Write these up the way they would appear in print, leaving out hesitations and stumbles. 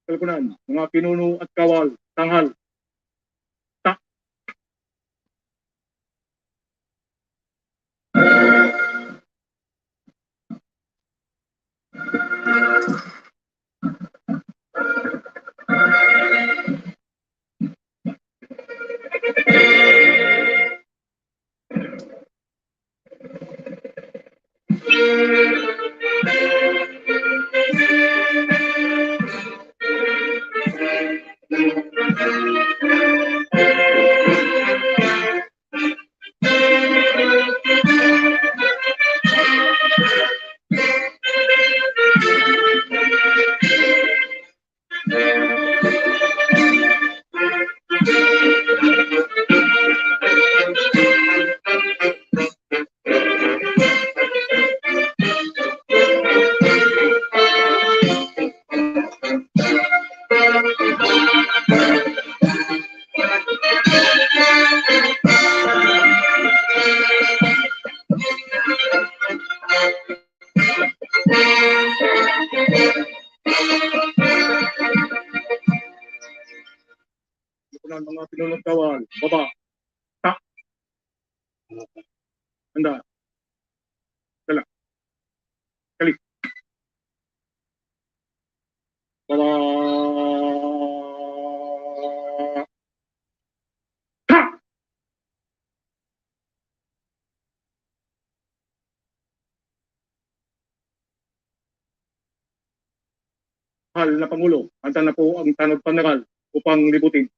Kalpunan, mga pinuno at kawal, tanghal. Tak. Kalpunan, mga pinuno at kawal, baba. Tak. Handa. Dala. Kalik. Baba. Tak. Mahal na Pangulo, handa na po ang tanod paneral upang libutin.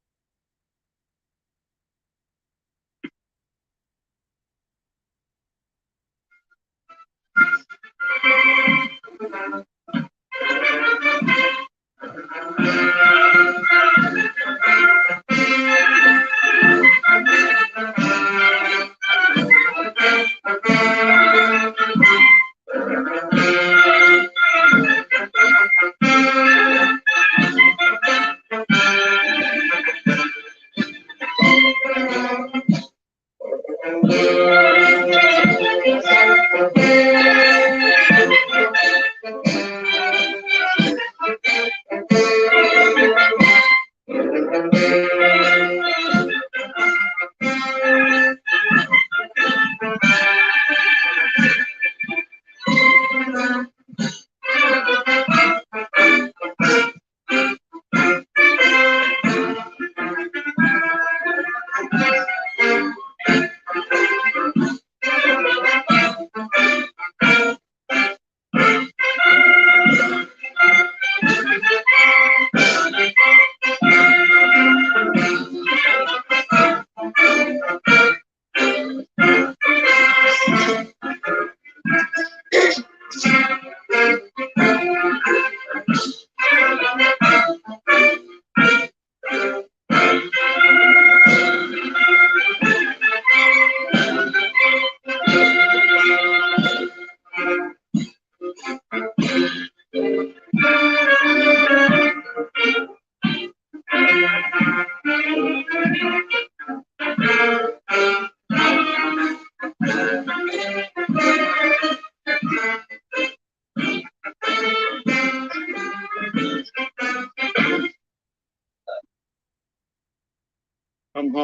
Tanghal.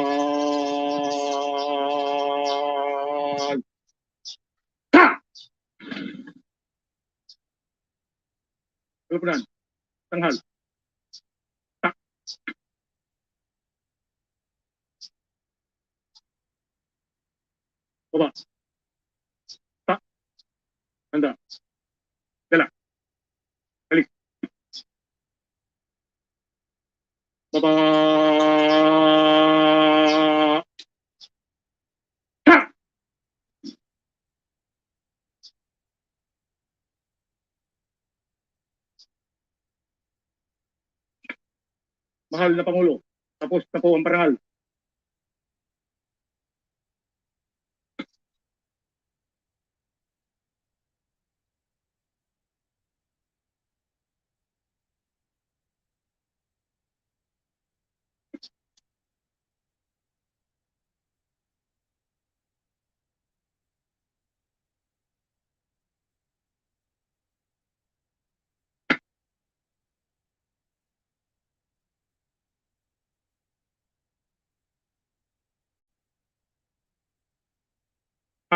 Tak. Kalpunan, tanghal. Tak. Baba. Tak. Handa. Dala. Kalik. Baba. Tak. Mahal na Pangulo, tapos na po ang parangal.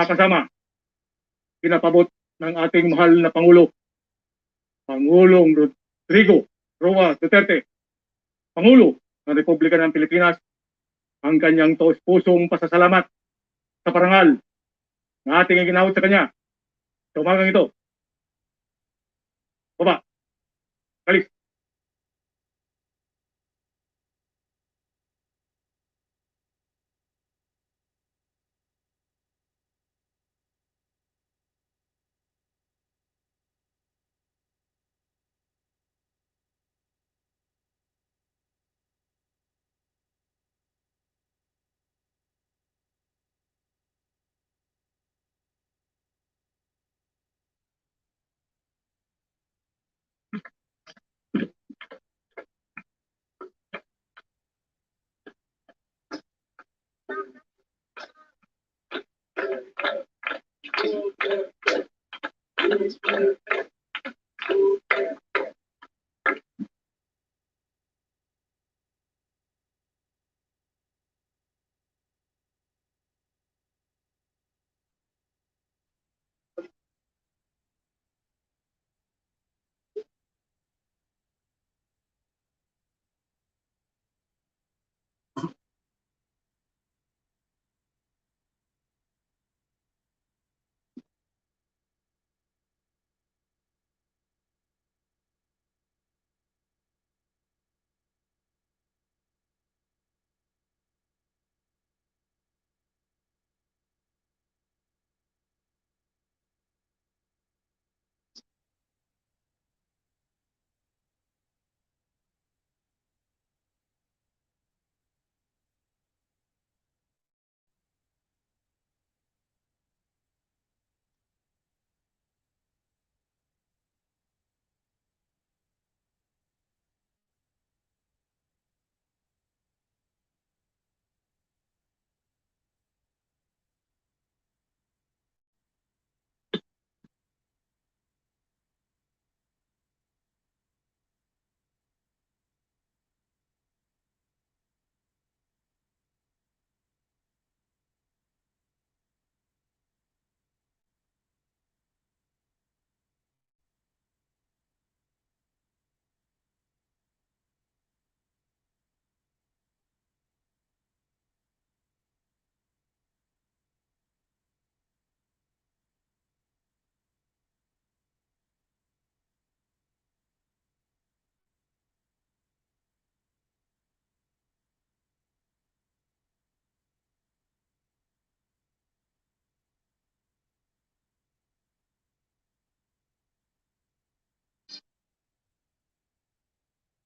Kasama, pinapabot ng ating mahal na Pangulo, Pangulong Rodrigo Roa Duterte, Pangulo ng Republika ng Pilipinas, ang kanyang taos-pusong pasasalamat sa parangal na ating iginawad sa kanya sa umagang ito. Baba, kalis.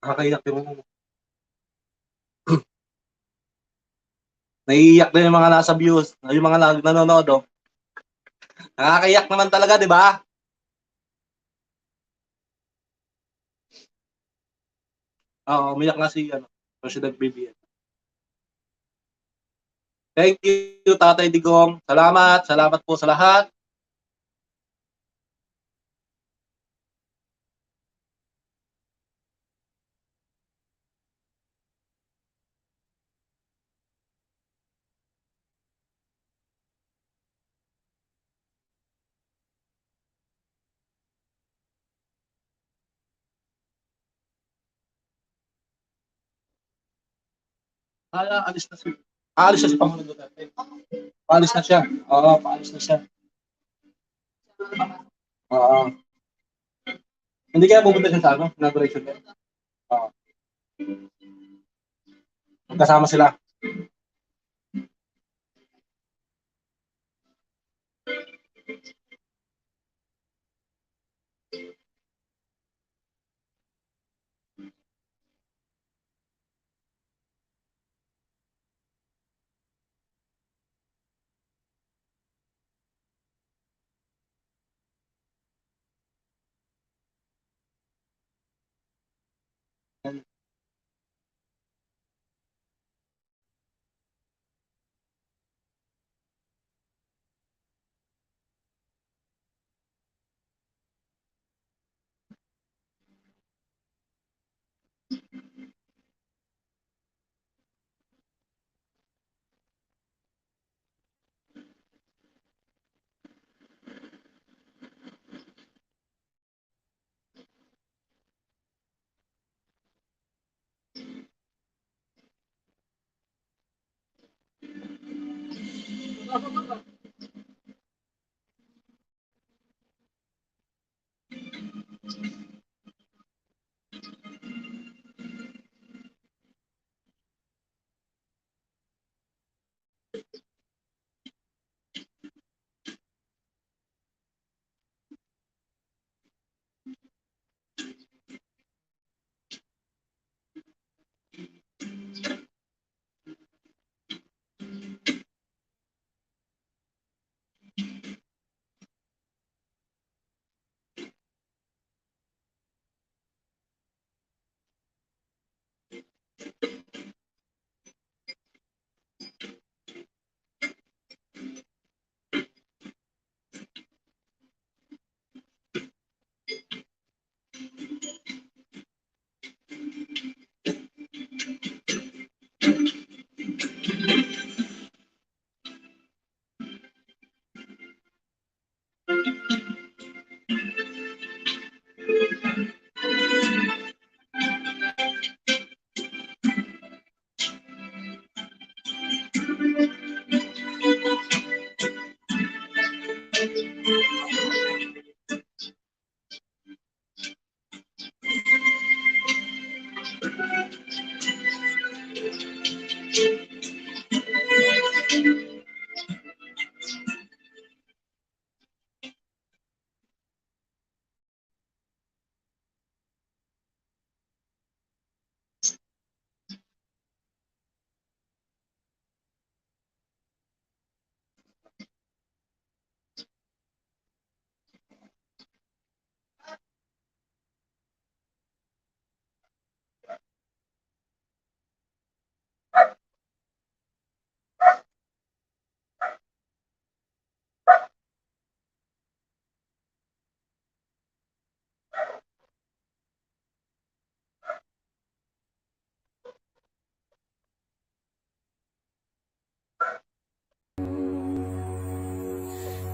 Nakakaiyak yung naiiyak din yung mga nasa views, yung mga nanonood, oh. Nakakaiyak naman talaga, di ba? Oo, umiyak nga si President BBM. Thank you, Tatay Digong. Salamat, salamat po sa lahat. Alis na si Aalis na si Pangulong Duterte. Paalis na siya. Oo, paalis na siya. Oo. Hindi kaya pupunta siya sa inauguration niya. Oo. Magkasama sila.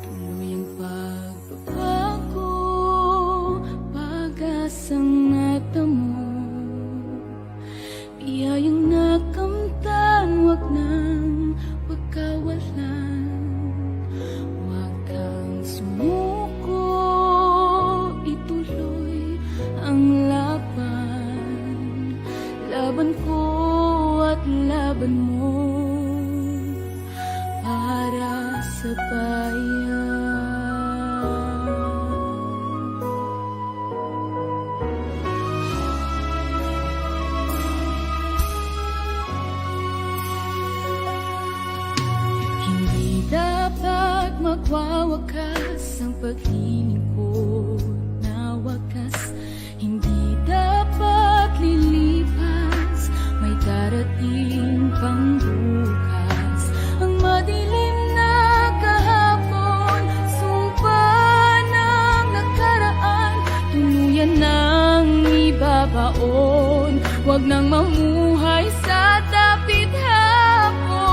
Tuluyang pagbabago, pag-asang natamo, biyayang nakamtan, wag nang pagkawalan. Wag kang sumuko, ituloy ang laban. Laban ko at laban mo para sa bayan. Hindi dapat magwawakas ang paglilingkod na wakas. Hindi dapat lilipas, may darating pang bukas. Ang madilim na kahapon, sumpa ng nakaraan, tuluyan ng ibabaon. Huwag nang mamuhay sa dapit hapon.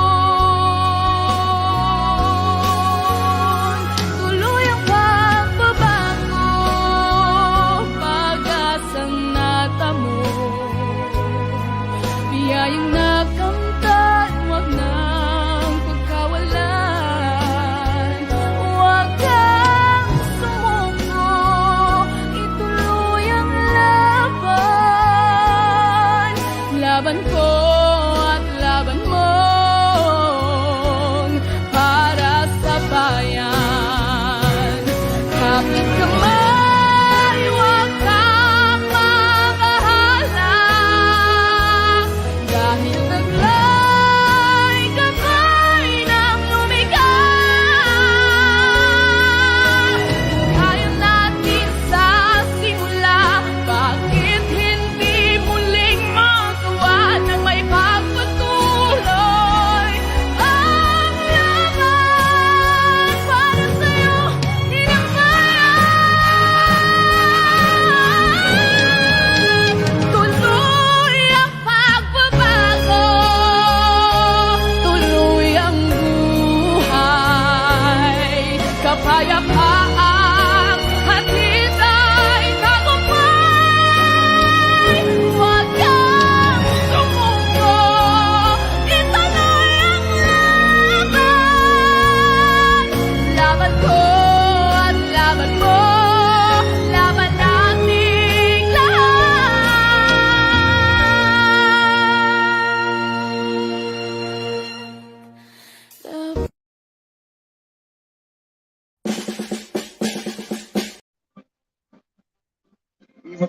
Tuluyang pagbabago, pag-asang natamo, biyayang nakamtan, wag nang pagkawalan. Wag kang sumuko, ituloy ang laban. Laban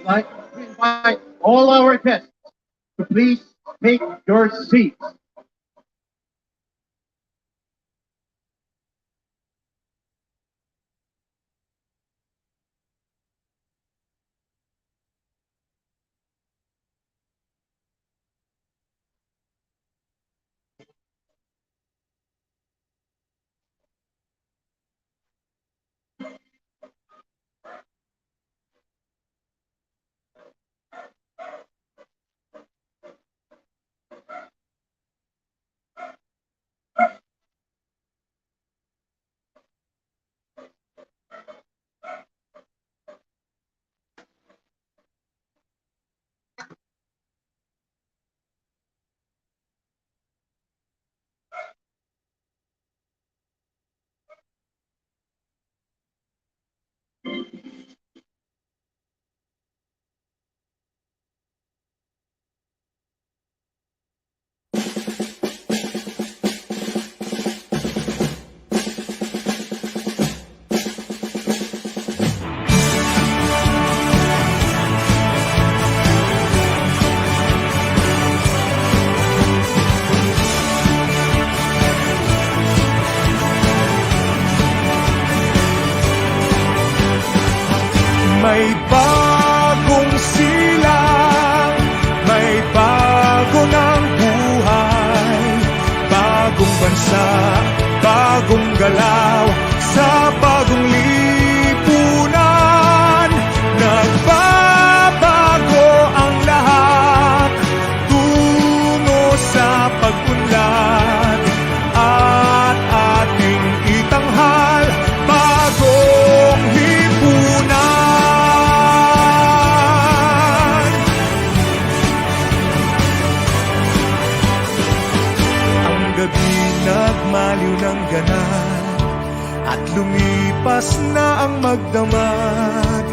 like to invite all our guests to please take your seats. May bagong silang, may bago ng buhay, bagong bansa, bagong galaw, sa bagong lipunan. Nagbabago ang lahat, tungo sa pag-unlad, at ating itanghal, bagong lipunan. Nagmaliw ng ganap at lumipas na ang magdamag.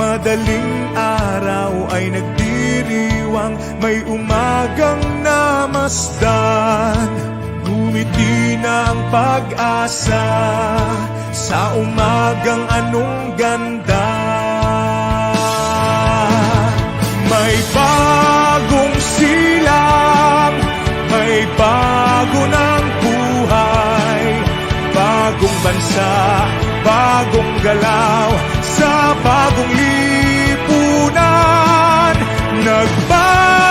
Madaling araw ay nagdiriwang, may umagang namasdan. Ngumiti na ang pag-asa sa umagang anong ganda. May bagong silang, may bago ng buhay, bagong bansa, bagong galaw, sa bagong lipunan. Nagbabago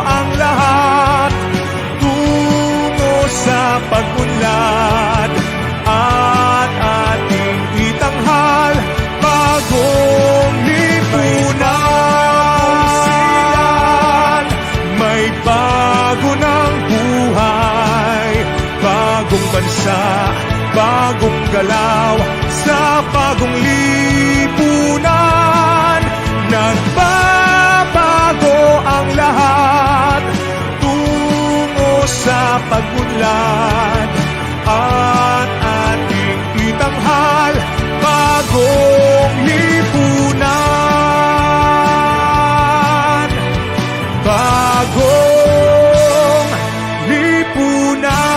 ang lahat, tungo sa pag-unlad, at ating itanghal, bagong lipunan. May bago ng buhay, bagong bansa, bagong galaw, sa bagong lipunan. Nagbabago ang lahat, tungo sa pag-unlad, at ating itanghal, bagong lipunan. Bagong lipunan.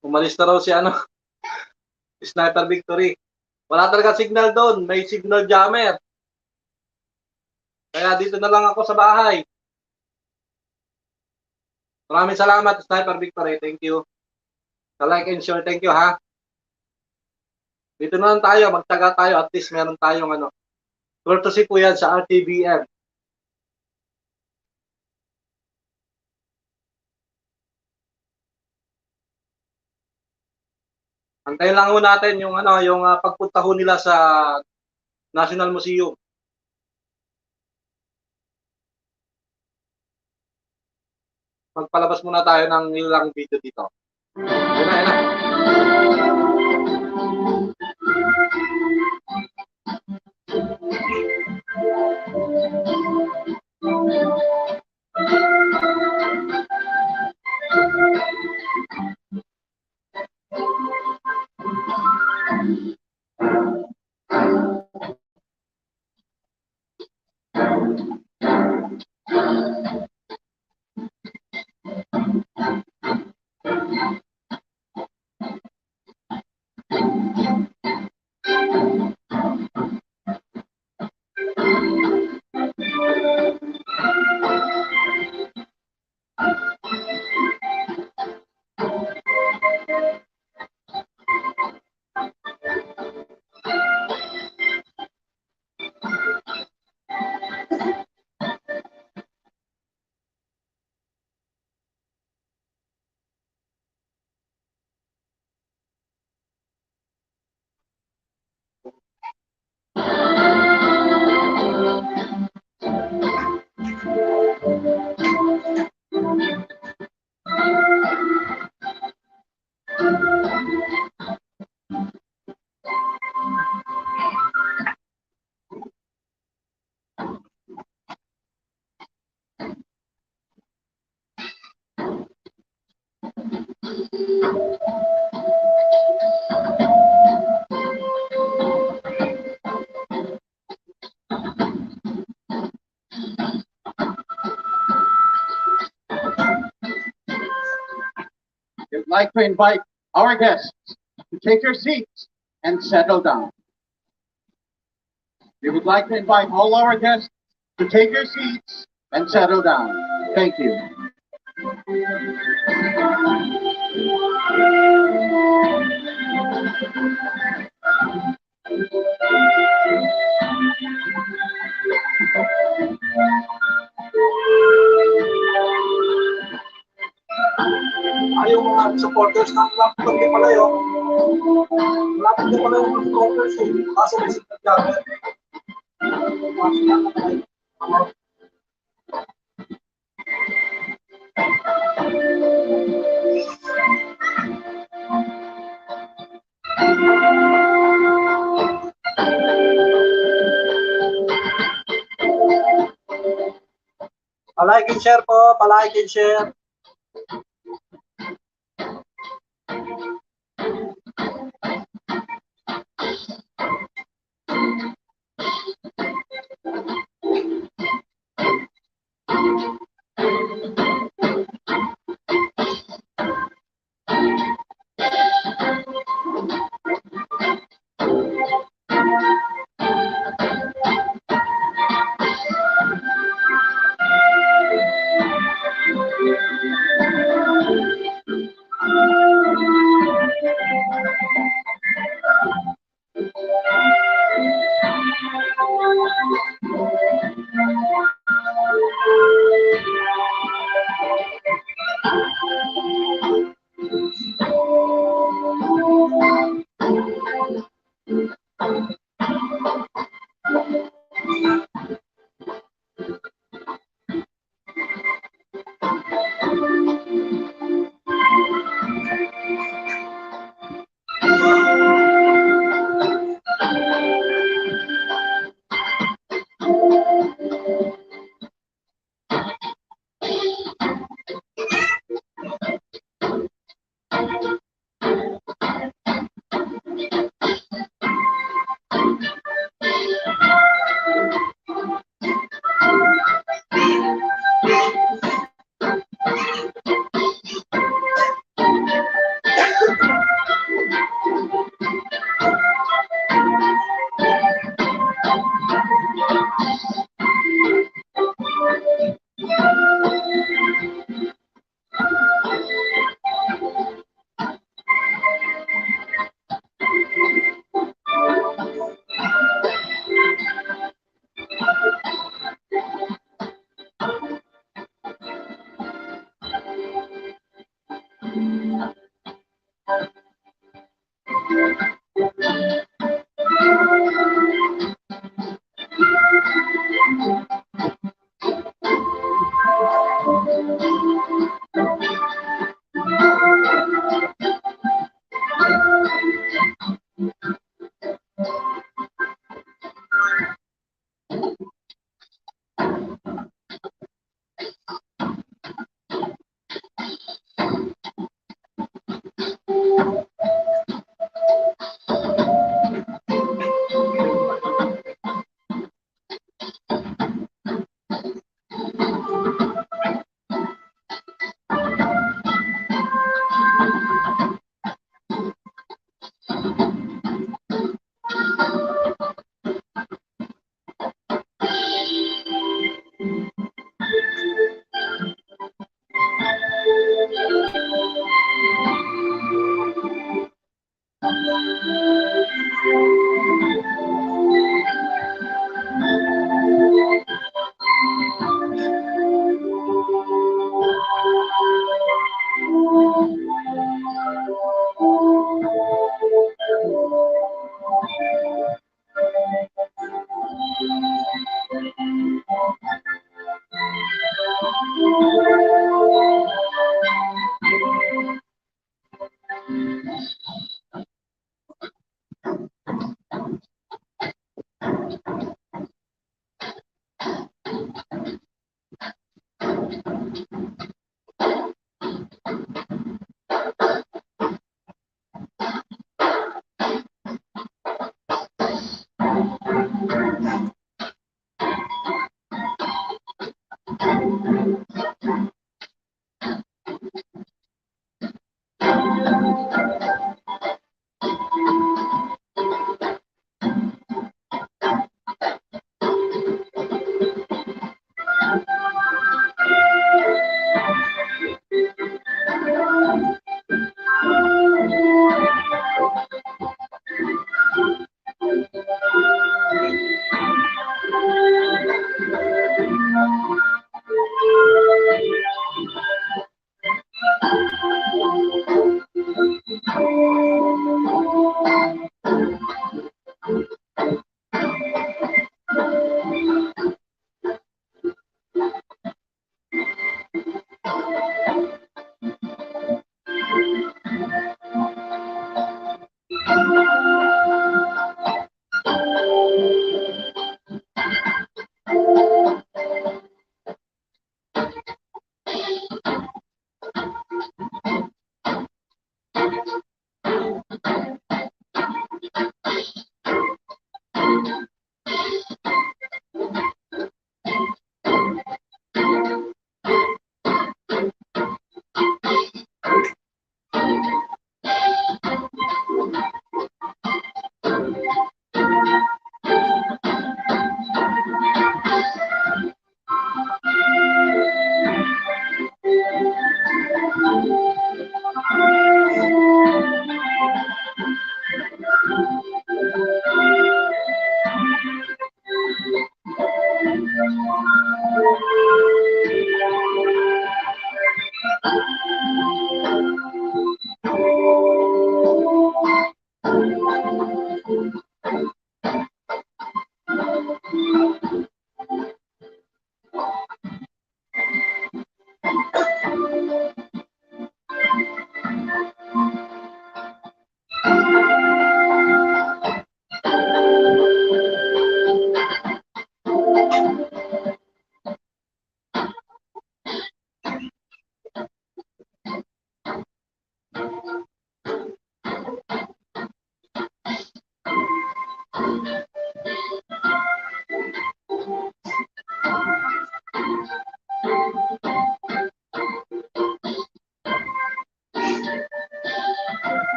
Umalis na raw si ano, Sniper Victory. Wala talaga signal doon. May signal jammer. Kaya dito na lang ako sa bahay. Maraming salamat, Sniper Victory. Thank you. Sa like and share. Thank you, ha. Dito na lang tayo. Magtaga tayo. At least meron tayong ano. Courtesy po yan sa RTBM. Antayin lang ho natin yung ano, yung pagpunta ho nila sa National Museum. Magpalabas muna tayo ng ilang video dito. Yan na, yan na. We'd like to invite our guests to take your seats and settle down. We would like to invite all our guests to take your seats and settle down. Thank you. Ay, yung mga supporters ng laptop din pala yun. Laptop din pala yung supporters eh. Kaso may signal jammer. Palike and share po, palike and share.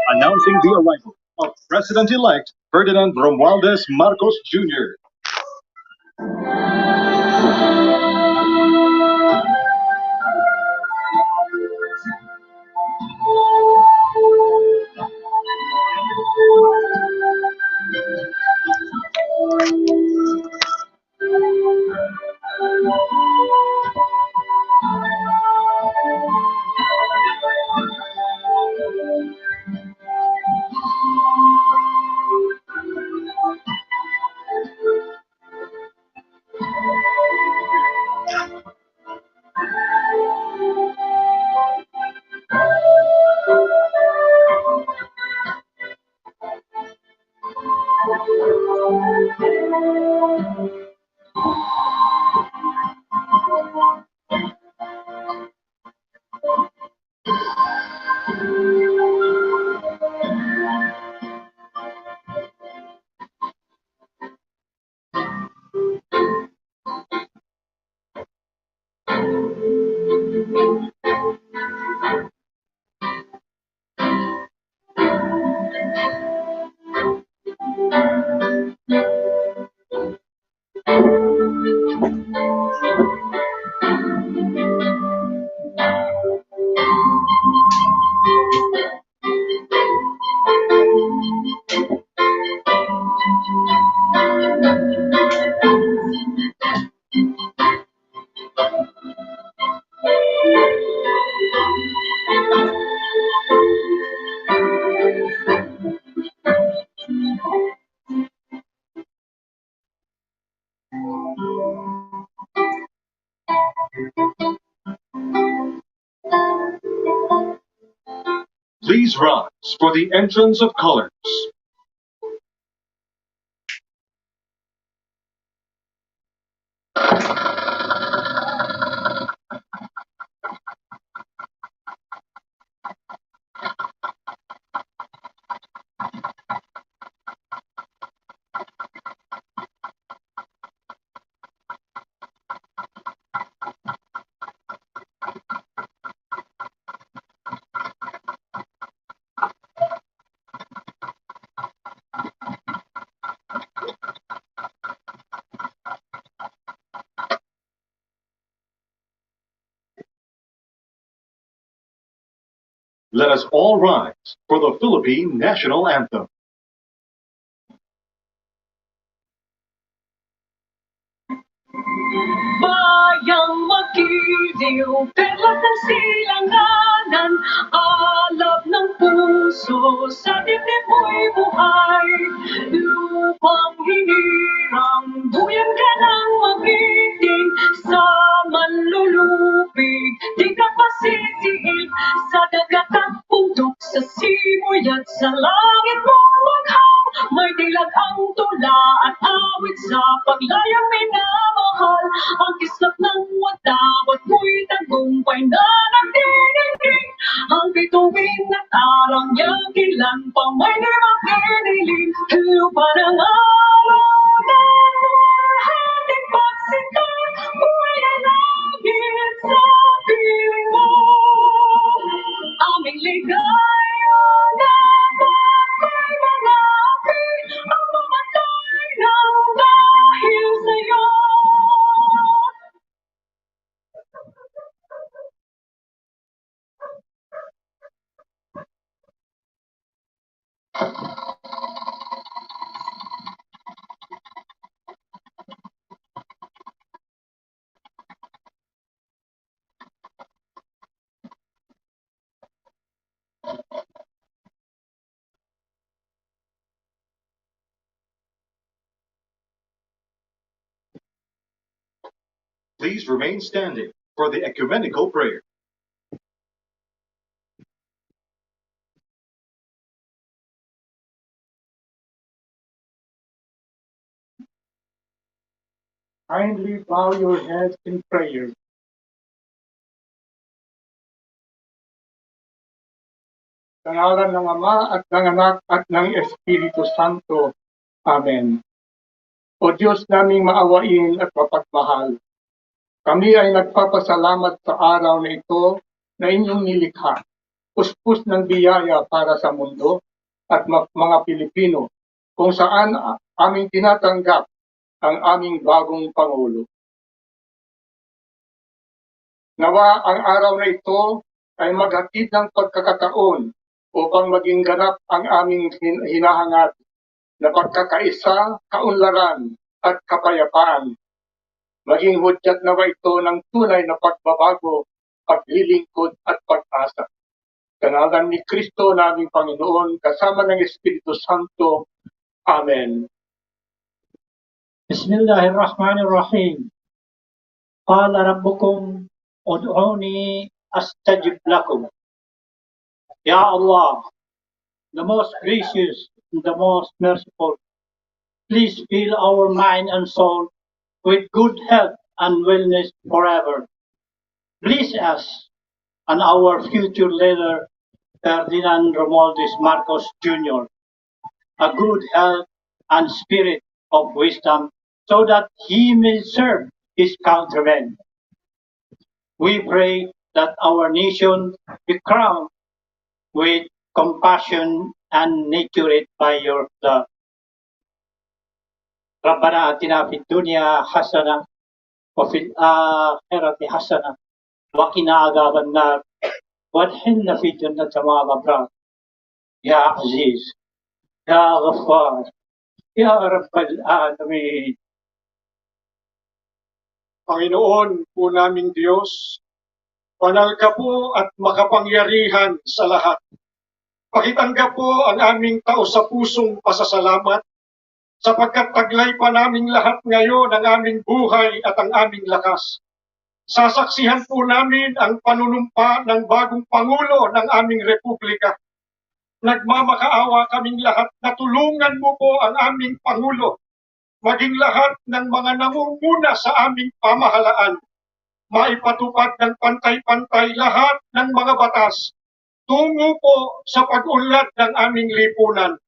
Announcing the arrival of President-elect Ferdinand Romualdez Marcos Jr. Please rise for the entrance of colors. Let us all rise for the Philippine National Anthem. Bayang magiliw, perlas ng silanganan, alab ng puso, sa dibdib mo'y buhay. Lupang hinirang, buyan ka ng magiting, sa manlulupig, di ka pasisiig, sa dagat at bundok, sa simoy at sa langit mo maghang, may dilag ang tula at awit sa paglayang minamahal. Ang kislap ng wadawat mo'y tagumpay na nagdidingding. Ang bituin at arang niyang ilan pa may di makiniling. Lupa ng araw na hating pagsikat, buhay na langit sa piling mo. Aming ligaya dapat may malapi, ang mamatay ng dahil sa'yo. Please remain standing for the ecumenical prayer. Kindly bow your heads in prayer. Sa ngalan ng Ama at ng Anak at ng Espiritu Santo. Amen. O Diyos naming maawain at mapagmahal, kami ay nagpapasalamat sa araw na ito na inyong nilikha, puspos ng biyaya para sa mundo at mga Pilipino, kung saan aming tinatanggap ang aming bagong Pangulo. Nawa ang araw na ito ay maghatid ng pagkakataon upang maging ganap ang aming hinahangad na pagkakaisa, kaunlaran at kapayapaan. Maging hudyat nawa ito ng tunay na pagbabago, paglilingkod at pag-asa. Sa ni Kristo naming Panginoon, kasama ng Espiritu Santo. Amen. Bismillahirrahmanirrahim. Qala rabbukum ud'uni astajib lakum. Ya Allah, the most gracious and the most merciful, please fill our mind and soul with good health and wellness forever. Bless us and our future leader, Ferdinand Romualdez Marcos Jr., a good health and spirit of wisdom so that he may serve his countrymen. We pray that our nation be crowned with compassion and nurtured by your love. ربنا آتنا في الدنيا حسنة وفي الآخرة حسنة وقنا عذاب النار وادخلنا في جنة مع الأبرار يا عزيز يا غفار يا رب العالمين. Panginoon po naming Diyos, banal ka po at makapangyarihan sa lahat. Pakitanggap po ang aming taos-sa-pusong pasasalamat sapagkat taglay pa naming lahat ngayon ang aming buhay at ang aming lakas. Sasaksihan po namin ang panunumpa ng bagong Pangulo ng aming Republika. Nagmamakaawa kaming lahat na tulungan mo po ang aming Pangulo, maging lahat ng mga namumuna sa aming pamahalaan, maipatupad ng pantay-pantay lahat ng mga batas, tungo po sa pag-unlad ng aming lipunan.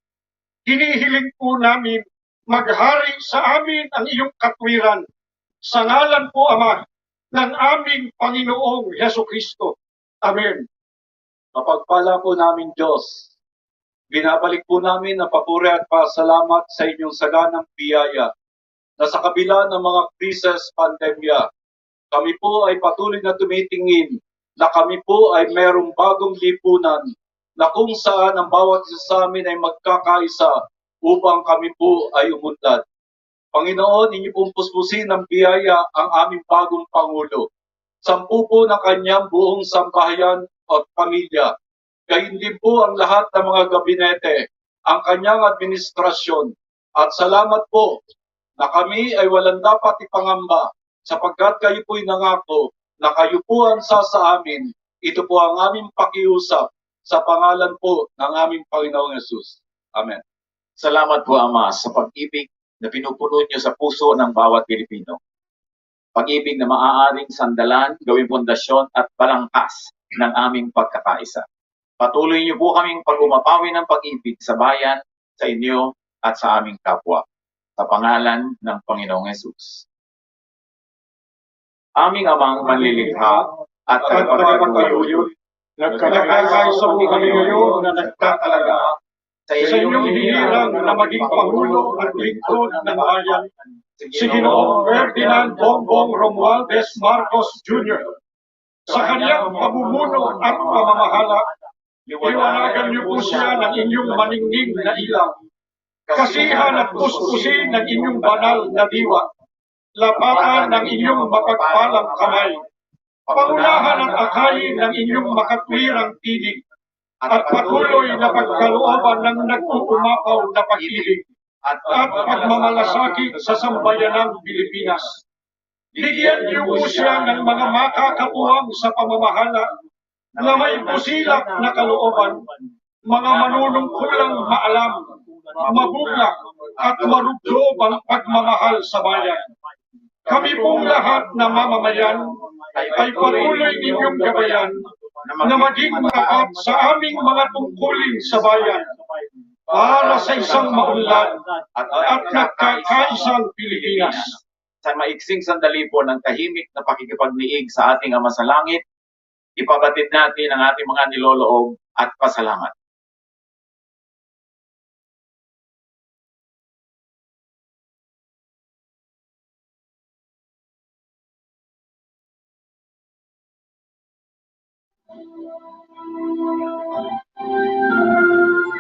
Hinihiling po namin maghari sa amin ang iyong katwiran, sa ngalan po, Ama, ng aming Panginoong Hesukristo. Amen. Mapagpala po namin Diyos, binabalik po namin ang papuri at pasalamat sa inyong saganang biyaya na sa kabila ng mga krisis, pandemya, kami po ay patuloy na tumitingin na kami po ay merong bagong lipunan na kung saan ang bawat isa sa amin ay magkakaisa upang kami po ay umunlad. Panginoon, inyo pong puspusin ng biyaya ang aming bagong Pangulo. 10 po ng kanyang buong sambahayan at pamilya. Gayon din po ang lahat ng mga gabinete, ang kanyang administrasyon. At salamat po na kami ay walang dapat ipangamba sapagkat kayo po'y nangako na kayo po ang sa amin. Ito po ang aming pakiusap sa pangalan po ng aming Panginoong Yesus. Amen. Salamat po, Ama, sa pag-ibig na pinupuno niyo sa puso ng bawat Pilipino. Pag-ibig na maaaring sandalan, gawing pundasyon at balangkas ng aming pagkakaisa. Patuloy niyo po kaming pag-umapawi ng pag-ibig sa bayan, sa inyo at sa aming kapwa. Sa pangalan ng Panginoong Yesus. Aming Amang manlilikha at tagapagpatuloy, Nagkakaisa po kami ngayon na nagtatalaga sa inyong hinirang na maging Pangulo at lingkod ng bayan, si Ginoong Ferdinand Bongbong Romualdez Marcos Jr. Sa kanyang pamumuno at pamamahala, Liwanagan niyo po siya ng inyong maningning na ilaw. Kasihan at puspusin ng inyong banal na diwa. Lapatan ng inyong mapagpalang kamay. Pangunahan at akayin ng inyong makatwirang tinig. At patuloy na pagkalooban ng nag-uumapaw na pag-ibig. At pagmamalasakit sa sambayanang Pilipinas. Bigyan niyo po siya ng mga makakatuwang sa pamamahala na may pusilak na kalooban, mga manunungkulang maalam, mabuklak at marubdob ang pagmamahal sa bayan. Kami pong lahat na mamamayan ay patuloy ninyong gabayan na maging tapat sa aming mga tungkulin sa bayan para sa isang maunlad at nagkakaisang Pilipinas. Sa maiksing sandali po ng tahimik na pakikipagniig sa ating Ama sa Langit, ipabatid natin ang ating mga niloloob at pasalamat.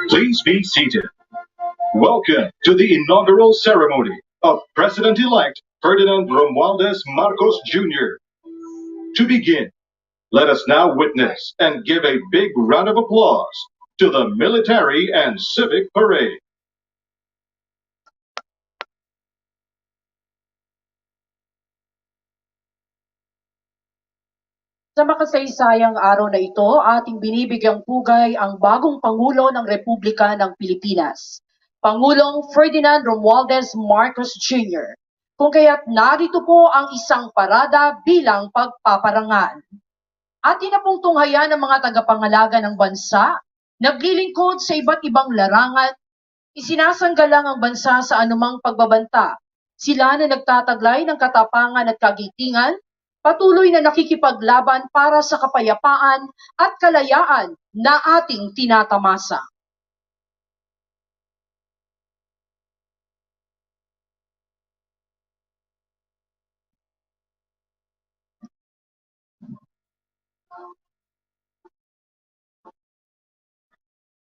Please be seated. Welcome to the inaugural ceremony of President-elect Ferdinand Romualdez Marcos Jr. To begin, let us now witness and give a big round of applause to the military and civic parade. Sa makasaysayang araw na ito, ating binibigyang pugay ang bagong Pangulo ng Republika ng Pilipinas, Pangulong Ferdinand Romualdez Marcos Jr. Kung kaya't narito po ang isang parada bilang pagpaparangal. Atin na pong tunghayan ng mga tagapangalaga ng bansa, naglilingkod sa iba't ibang larangan, isinasanggalang ang bansa sa anumang pagbabanta. Sila na nagtataglay ng katapangan at kagitingan, patuloy na nakikipaglaban para sa kapayapaan at kalayaan na ating tinatamasa.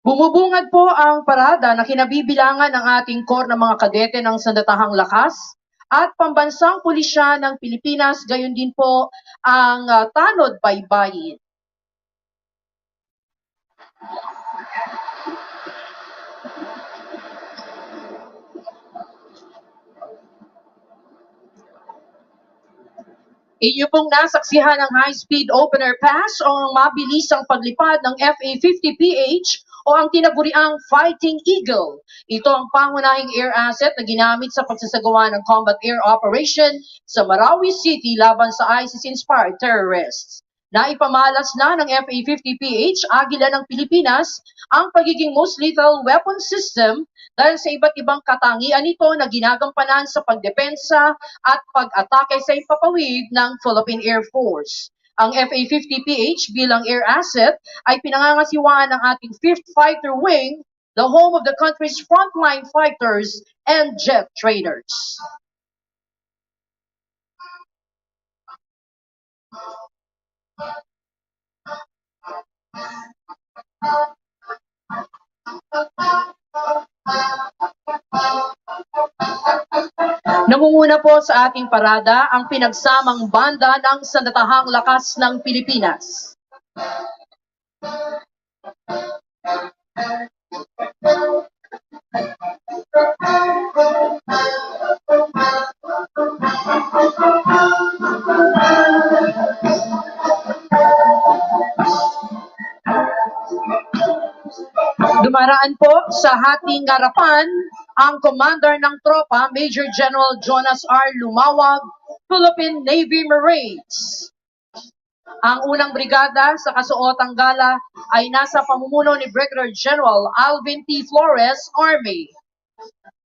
Bumubungad po ang parada na kinabibilangan ng ating Corps ng mga kadete ng Sandatahang Lakas at Pambansang Pulisya ng Pilipinas, gayon din po ang Tanod Baybayin. Inyo pong nasaksihan ang high-speed opener pass o ang mabilisang paglipad ng FA-50PH o ang tinaguriang Fighting Eagle. Ito ang pangunahing air asset na ginamit sa pagsasagawa ng combat air operation sa Marawi City laban sa ISIS-inspired terrorists. Naipamalas na ng FA-50PH Agila ng Pilipinas ang pagiging most lethal weapon system dahil sa iba't ibang katangian nito na ginagampanan sa pagdepensa at pag-atake sa ipapawid ng Philippine Air Force. Ang FA-50PH bilang air asset ay pinangangasiwaan ng ating 5th Fighter Wing, the home of the country's frontline fighters and jet trainers. Nangunguna po sa ating parada ang pinagsamang banda ng Sandatahang Lakas ng Pilipinas. Dumaraan po sa ating harapan ang commander ng tropa, Major General Jonas R. Lumawag, Philippine Navy Marines. Ang unang brigada sa kasuotang gala ay nasa pamumuno ni Brigadier General Alvin T. Flores, Army.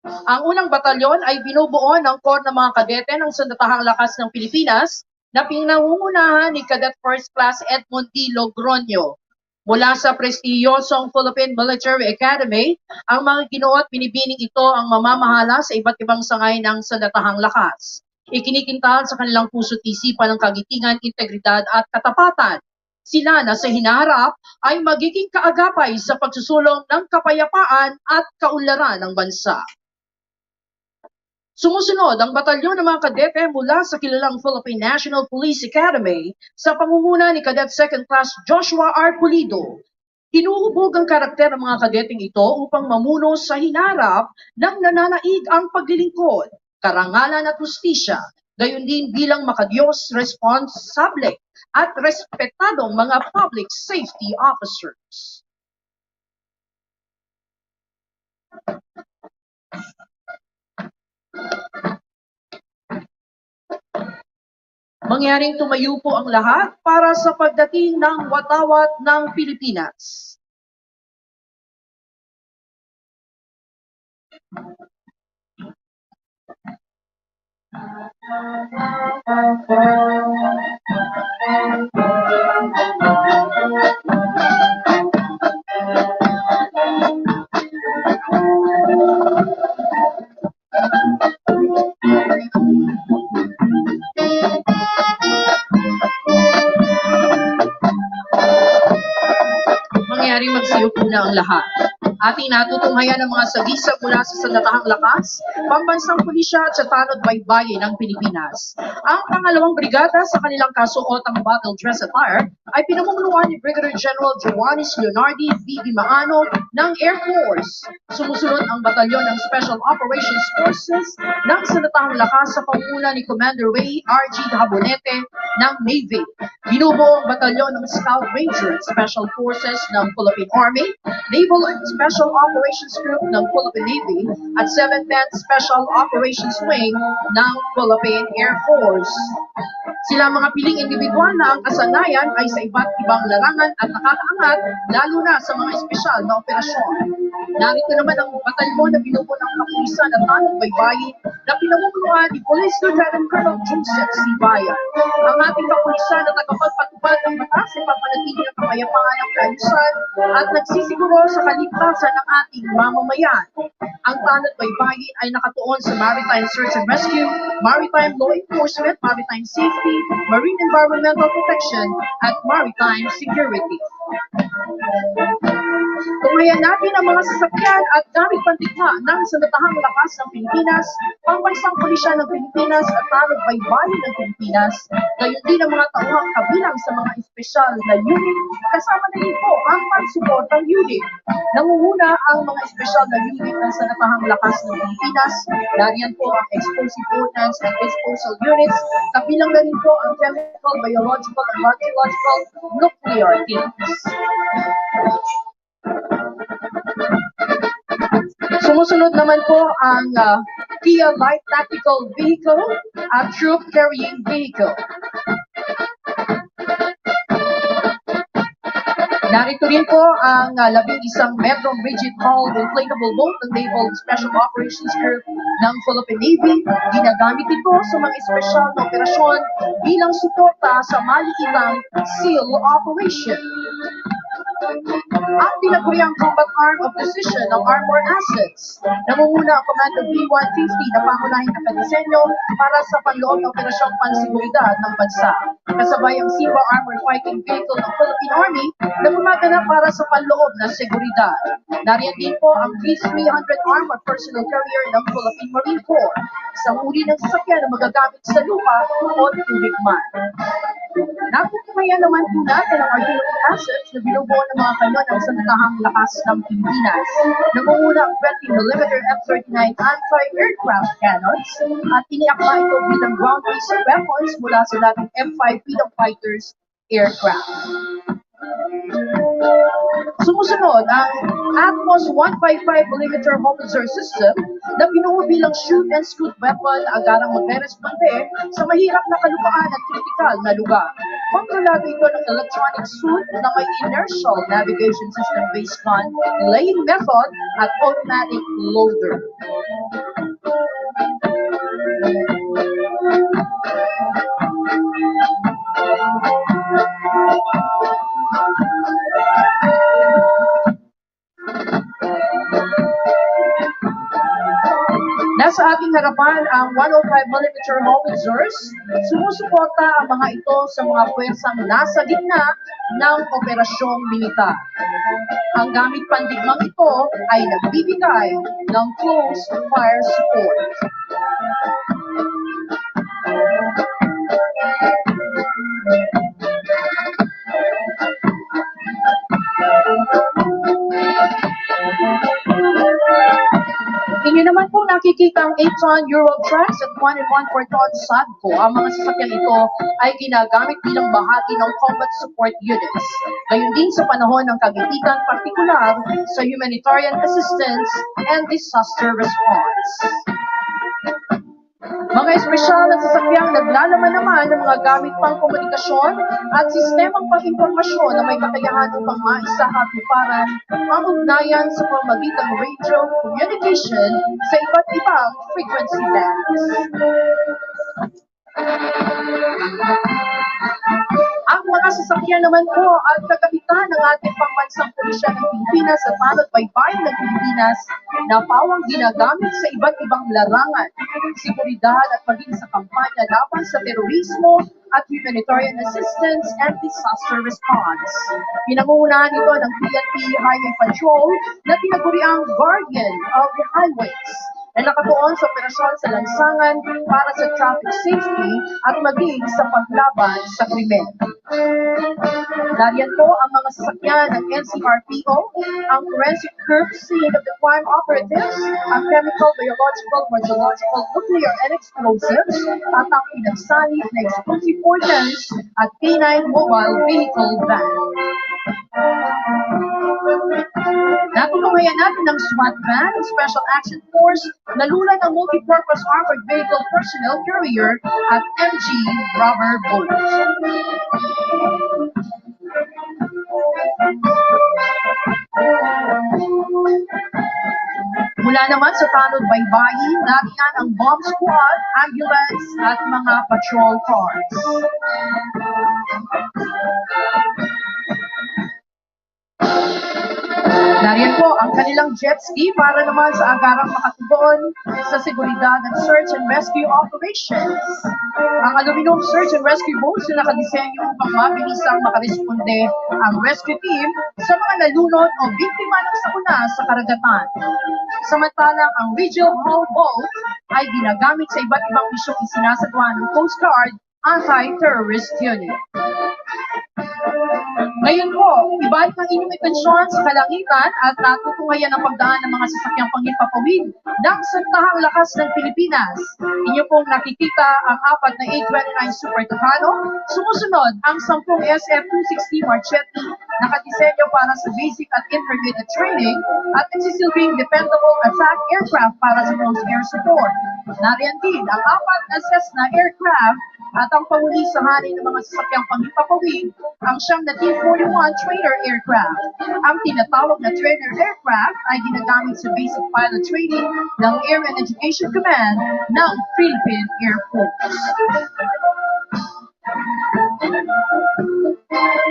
Ang unang batalyon ay binubuo ng Corps ng mga kadete ng Sandatahang Lakas ng Pilipinas na pinangungunahan ni Cadet First Class Edmond D. Logronio. Mula sa prestiyosong Philippine Military Academy, ang mga ginoo at binibining ito ang mamamahala sa iba't ibang sangay ng Sandatahang Lakas. Ikinikintal sa kanilang puso't isipan ng kagitingan, integridad at katapatan. Sila na sa hinaharap ay magiging kaagapay sa pagsusulong ng kapayapaan at kaunlaran ng bansa. Sumusunod ang batalyon ng mga kadete mula sa kilalang Philippine National Police Academy sa pangunguna ni Cadet Second Class Joshua R. Pulido. Hinuhubog ang karakter ng mga kadeteng ito upang mamuno sa hinarap ng nananaig ang paglilingkod, karangalan at hustisya, gayon din bilang makadiyos, responsable at respetadong mga public safety officers. Mangyaring tumayo po ang lahat para sa pagdating ng watawat ng Pilipinas. Mangyaring magsiyo po na ang lahat. Ating natutunghayan ang mga sagisag mula sa Sandatahang Lakas, Pambansang Pulisya at sa Tanod Baybayin ng Pilipinas. Ang pangalawang brigada sa kanilang kasuotang battle dress attire ay pinamumunuan ni Brigadier General Joanis Leonardi V. Maano ng Air Force. Sumusunod ang batalyon ng Special Operations Forces ng Sandatahang Lakas sa pangunguna ni Commander Ray R.G. Habonete ng Navy. Binubuo ang batalyon ng Scout Ranger at Special Forces ng Philippine Army, Naval and Special Operations Group ng Philippine Navy at 7th Special Operations Wing ng Philippine Air Force. Sila mga piling individual na ang kasanayan ay sa iba't ibang larangan at nakakaangat lalo na sa mga espesyal na operasyon. Narito naman ang batalyon na binubuo ng kapulisan at Tanod Baybayin na pinamumunuan ni Police Lieutenant Colonel Joseph C. Bayan. Ang ating kapulisan na tagapagpatupad ng batas ay papanatili ng kapayapaan at kaayusan at nagsisiguro sa kaligtasan ng ating mamamayan. Ang Tanod Baybayin ay nakatuon sa Maritime Search and Rescue, Maritime Law Enforcement, Maritime Safety, Marine Environmental Protection, at Maritime Security. Tunghayan natin ang mga sasakyan at gamit pantikma ng Sandatahang Lakas ng Pilipinas, Pambansang Pulisya ng Pilipinas at Tanod Baybayin ng Pilipinas, gayon din ang mga tauhang kabilang sa mga espesyal na unit, kasama na rin po ang pagsuportang unit. Nangunguna ang mga espesyal na unit ng Sandatahang Lakas ng Pilipinas, dariyan po ang Explosive Ordnance and Disposal Units, kabilang na rin po ang Chemical, Biological, and Radiological Nuclear Teams. Sumusunod naman po ang Kia Light Tactical Vehicle at Troop Carrying Vehicle. Narito rin po ang 11 Metro Rigid Hull Inflatable Boat ng Naval Special Operations Group ng Philippine Navy. Ginagamit ito sa mga espesyal na operasyon bilang suporta sa maliitang SEAL operation. Ang tinaguriang combat arm of precision ng Armor Assets. Nangunguna ang Commander B-150 na pangunahing nakadisenyo para sa panloob na operasyong pansiguridad ng bansa. Kasabay ang Simba Armored Fighting Vehicle ng Philippine Army na gumaganap para sa panloob na seguridad. Nariyan din po ang B-300 Armored Personnel Carrier ng Philippine Marine Corps, isang uri ng sasakyan na magagamit sa lupa o tubig man. Natutunayan naman po natin ang artillery assets na binubuo ng mga kanon ng Sandatahang Lakas ng Pilipinas. Nangunguna ang 20mm F-39 anti-aircraft cannons at iniakma ito bilang ground-based weapons mula sa dating M5 Freedom Fighters aircraft. Sumusunod ang Atmos 155mm Howitzer System na binuo bilang shoot-and-scoot weapon na agarang magre-responde sa mahirap na kalupaan at kritikal na lugar. Kontrolado ito ng electronic suit na may inertial navigation system based on lane method at automatic loader. Nasa ating harapan ang 105mm howitzers. Sumusuporta ang mga ito sa mga puwersang nasa gitna ng operasyong militar. Ang gamit pandigmang ito ay nagbibigay ng close fire support. Inyo naman po nakikita ang 8-ton Euro trucks at 1 and 1/4-ton Sadco. Ang mga sasakyan ito ay ginagamit bilang bahagi ng combat support units. Gayon din sa panahon ng kagipitan, partikular sa humanitarian assistance and disaster response. Mga espesyal na sasakyang naglalaman naman ng mga gamit pang komunikasyon at sistemang pang-impormasyon na may kakayahan upang maisahatuparan ang ugnayan sa pamamagitan ng radio communication sa iba't ibang frequency bands. Ang mga sasakyan naman po at kagamitan ng ating pambansang pulisya ng Pilipinas sa tanod baybayin ng Pilipinas na pawang ginagamit sa iba't ibang larangan, seguridad at maging sa kampanya laban sa terorismo at humanitarian assistance and disaster response. Pinangungunahan ito ng PNP Highway Patrol na tinaguriang Guardian of the Highways na nakatuon sa operasyon sa lansangan para sa traffic safety at maging sa paglaban sa krimen. Dariyan po ang mga sasakyan ng NCRPO, ang forensic curve scene of the crime operatives, ang chemical, biological, radiological, nuclear, and explosives, at ang pinagsanib na explosive ordnance at K9 mobile vehicle van. Natutunghayan natin ng SWAT van, Special Action Force, na lula ng Multipurpose Armored Vehicle Personnel Carrier at MG Rubber Bullets. Mula naman sa tanod baybayin, nariyan ang bomb squad, ambulance at mga patrol cars. Nariyan po ang kanilang jet ski para naman sa agarang makatugon sa seguridad at search and rescue operations. Ang aluminum search and rescue boats na nakadisenyo upang mabilisang makaresponde ang rescue team sa mga nalunod o biktima ng sakuna sa karagatan. Samantalang ang regional hull boat ay ginagamit sa iba't ibang misyong isinasagawa ng Coast Guard Anti-Terrorist Unit. Ngayon po, ibalik ang inyong atensyon sa kalangitan at natutunghayan ang pagdaan ng mga sasakyang panghimpapawid ng Santahang Lakas ng Pilipinas. Inyo pong nakikita ang 4 na 829 Super Tucano, sumusunod ang 10 SF-260 Marchetti, nakadisenyo para sa basic at intermediate training at nagsisilbing dependable attack aircraft para sa close air support. Nariyan din ang 4 na Cessna aircraft at ang panguli sa hanin ng mga sasakyang panghimpapawid, ang siyang na T-41 trainer aircraft. Ang tinatawag na trainer aircraft ay ginagamit sa basic pilot training ng Air and Education Command ng Philippine Air Force.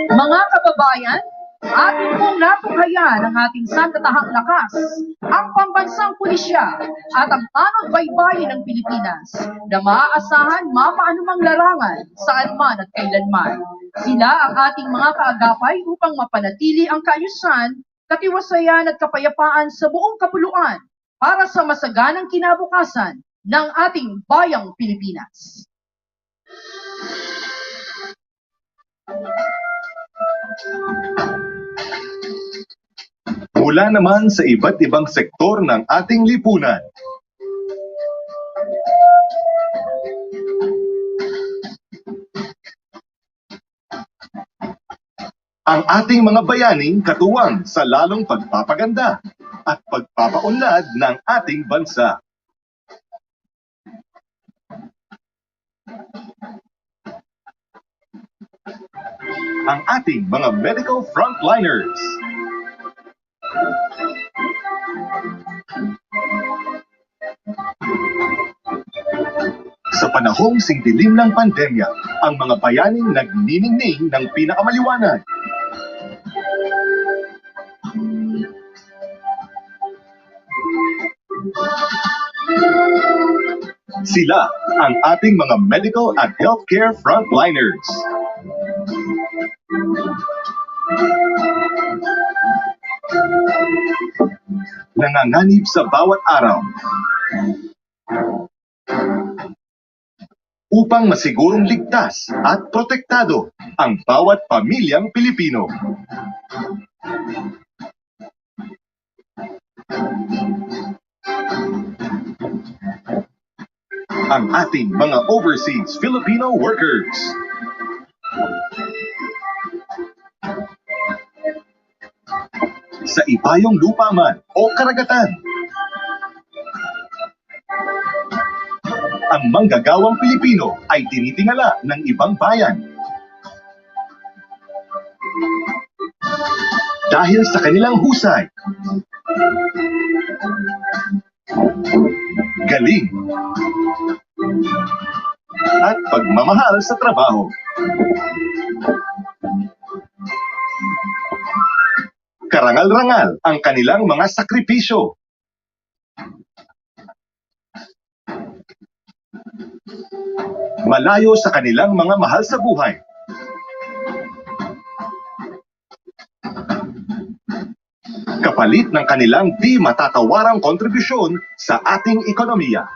Mga kababayan, atin pong natunghayan ang ating sandatahang lakas, ang pambansang pulisya at ang tanod baybayin ng Pilipinas na maaasahan mapaanumang larangan saan man at kailanman. Sila ang ating mga kaagapay upang mapanatili ang kaayusan, katiwasayan at kapayapaan sa buong kapuluan para sa masaganang kinabukasan ng ating bayang Pilipinas. Mula naman sa iba't ibang sektor ng ating lipunan. Ang ating mga bayaning katuwang sa lalong pagpapaganda at pagpapaunlad ng ating bansa. Ang ating mga medical frontliners. Sa panahong singdilim ng pandemya, ang mga bayaning nagniningning ng pinakamaliwanag. Sila ang ating mga medical at healthcare frontliners. Nanganganib sa bawat araw upang masigurong ligtas at protektado ang bawat pamilyang Pilipino. Ang ating mga overseas Filipino workers. Sa ibayong lupa man o karagatan. Ang manggagawang Pilipino ay tinitingala ng ibang bayan. Dahil sa kanilang husay, galing, at pagmamahal sa trabaho. Karangal-rangal ang kanilang mga sakripisyo. Malayo sa kanilang mga mahal sa buhay. Kapalit ng kanilang di matatawarang kontribusyon sa ating ekonomiya.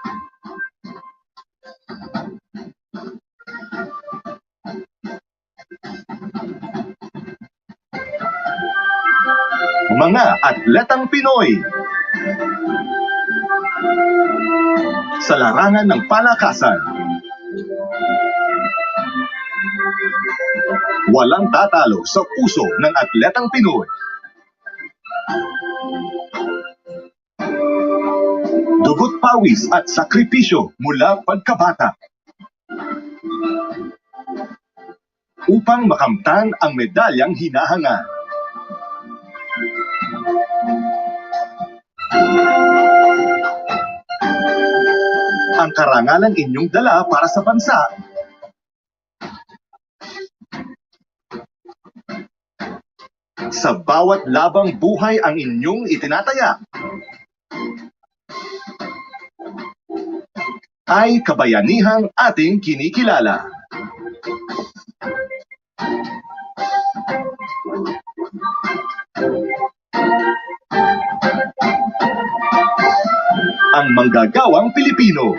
Mga atletang Pinoy sa larangan ng palakasan. Walang tatalo sa puso ng atletang Pinoy. Dugot pawis at sakripisyo mula pagkabata upang makamtan ang medalyang hinahangad. Ang karangalan inyong dala para sa bansa sa bawat labang buhay ang inyong itinataya ay kabayanihang ating kinikilala. Ang manggagawang Pilipino.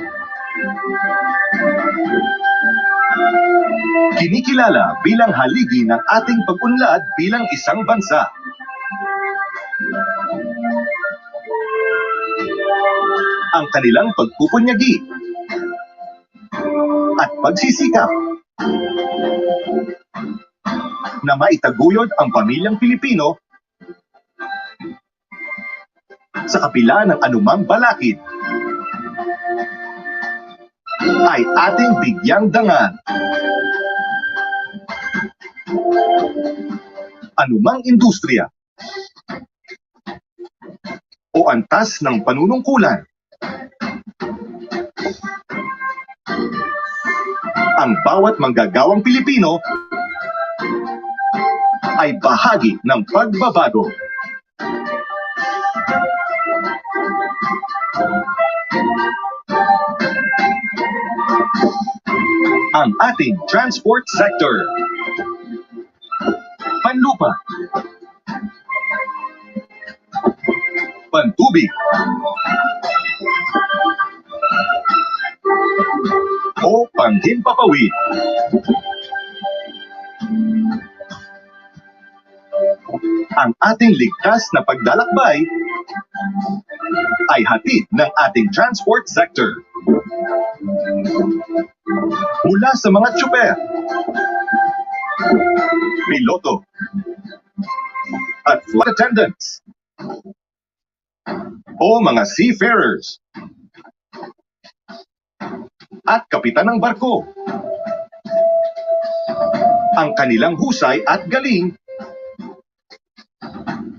Kinikilala bilang haligi ng ating pag-unlad bilang isang bansa. Ang kanilang pagpupunyagi at pagsisikap na maitaguyod ang pamilyang Pilipino sa kapila ng anumang balakid ay ating bigyang dangal. Anumang industriya o antas ng panunungkulan, ang bawat manggagawang Pilipino ay bahagi ng pagbabago. Ang ating transport sector, panlupa, pantubig, o panghimpapawid. Ang ating ligtas na paglalakbay ay hatid ng ating transport sector. Mula sa mga tsuper, piloto, at flight attendants, o mga seafarers, at kapitan ng barko. Ang kanilang husay at galing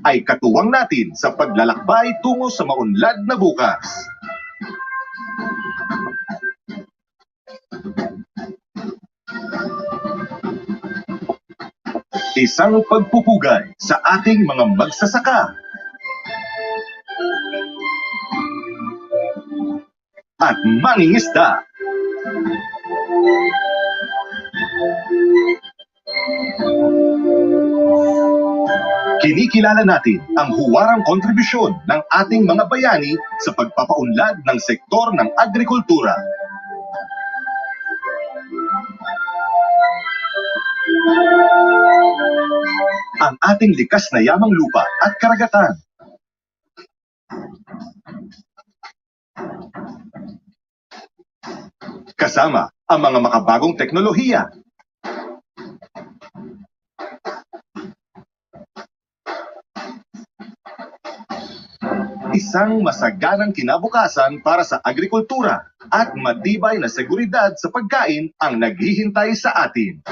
ay katuwang natin sa paglalakbay tungo sa maunlad na bukas. Isang pagpupugay sa ating mga magsasaka. at mangingisda. Kinikilala natin ang huwarang kontribusyon ng ating mga bayani sa pagpapaunlad ng sektor ng agrikultura. Ang ating likas na yamang lupa at karagatan. Kasama ang mga makabagong teknolohiya. Isang masaganang kinabukasan para sa agrikultura at matibay na seguridad sa pagkain ang naghihintay sa atin.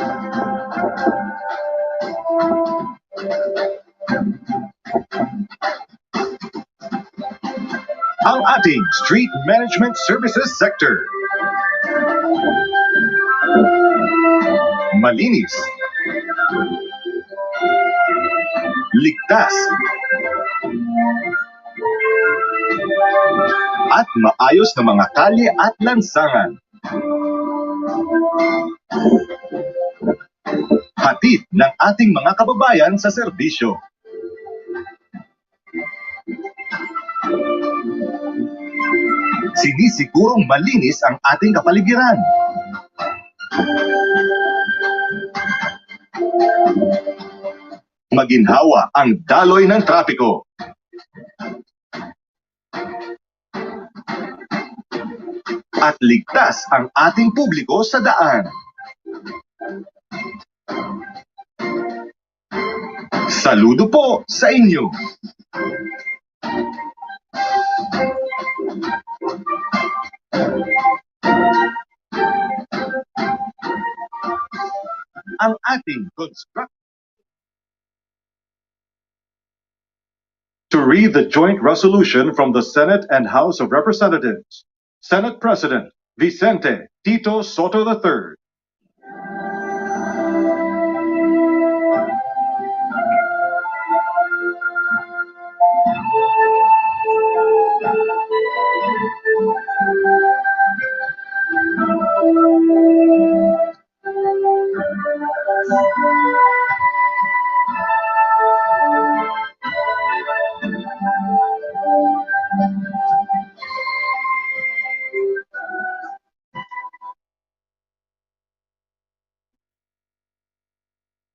Ang ating Street Management Services Sector. Malinis, ligtas, at maayos na mga kalye at lansangan. Hatid ng ating mga kababayan sa serbisyo. Sinisigurong malinis ang ating kapaligiran. Maginhawa ang daloy ng trapiko. At ligtas ang ating publiko sa daan. Saludo po sa inyo! Ang ating construct. To read the joint resolution from the Senate and House of Representatives, Senate President Vicente Tito Soto III.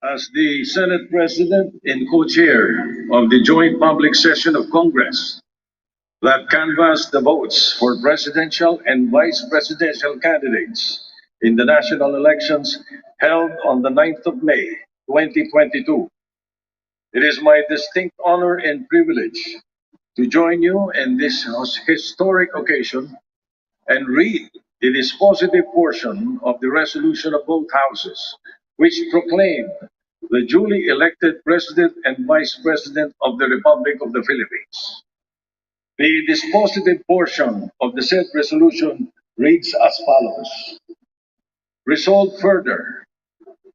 As the Senate President and co-chair of the joint public session of Congress that canvassed the votes for presidential and vice presidential candidates in the national elections held on the 9th of May, 2022. It is my distinct honor and privilege to join you in this historic occasion and read the dispositive portion of the resolution of both houses, which proclaimed the duly elected President and Vice President of the Republic of the Philippines. The dispositive portion of the said resolution reads as follows. Resolved further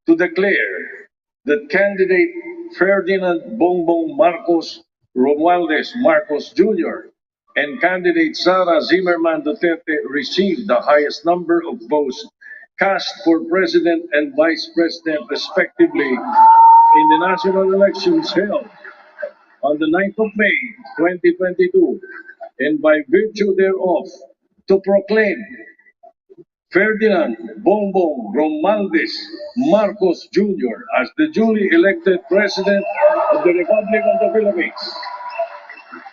to declare that candidate Ferdinand Bongbong Marcos Romualdez Marcos Jr. and candidate Sara Zimmerman Duterte received the highest number of votes cast for President and Vice President respectively in the national elections held on the 9th of May, 2022, and by virtue thereof, to proclaim Ferdinand Bongbong Romualdez Marcos Jr. as the duly elected President of the Republic of the Philippines,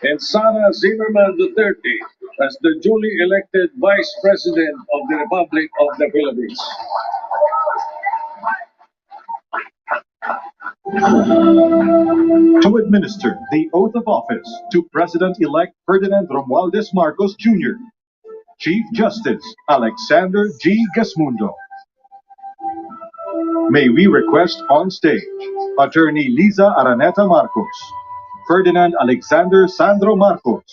and Sara Zimmerman Duterte as the duly elected Vice President of the Republic of the Philippines. To administer the oath of office to President-elect Ferdinand Romualdez Marcos Jr., Chief Justice Alexander G. Gasmundo. May we request on stage Attorney Liza Araneta Marcos, Ferdinand Alexander Sandro Marcos,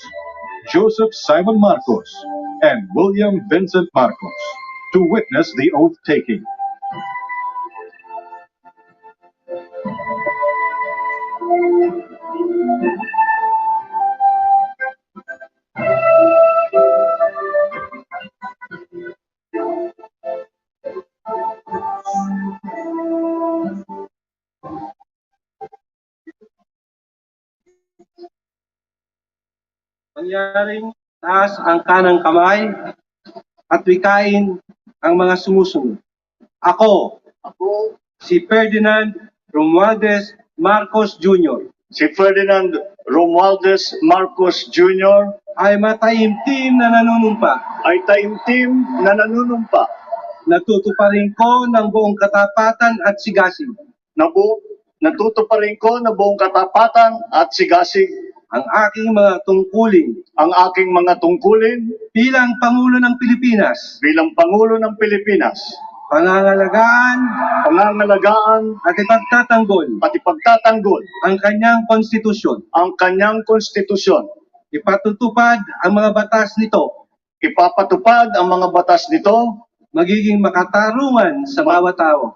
Joseph Simon Marcos, and William Vincent Marcos to witness the oath taking. Mangyaring taas ang kanang kamay at wikain ang mga sumusunod. Ako, si Ferdinand Romualdez Marcos Jr. Si Ferdinand Romualdez Marcos Jr. ay mataimtim na nanunumpa. Natutuparin ko ng buong katapatan at sigasig Natutuparin ko na buong katapatan at sigasig ang aking mga tungkulin bilang Pangulo ng Pilipinas, pangangalagaan at ipagtatanggol ang kanyang konstitusyon, ipatutupad ang mga batas nito, magiging makatarungan sa bawat tao,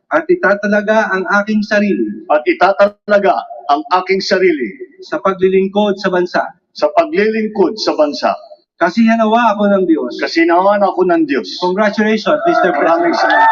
at itatalaga ang aking sarili sa paglilingkod sa bansa. Kasihanawa ako ng Diyos. Congratulations, Mr. President.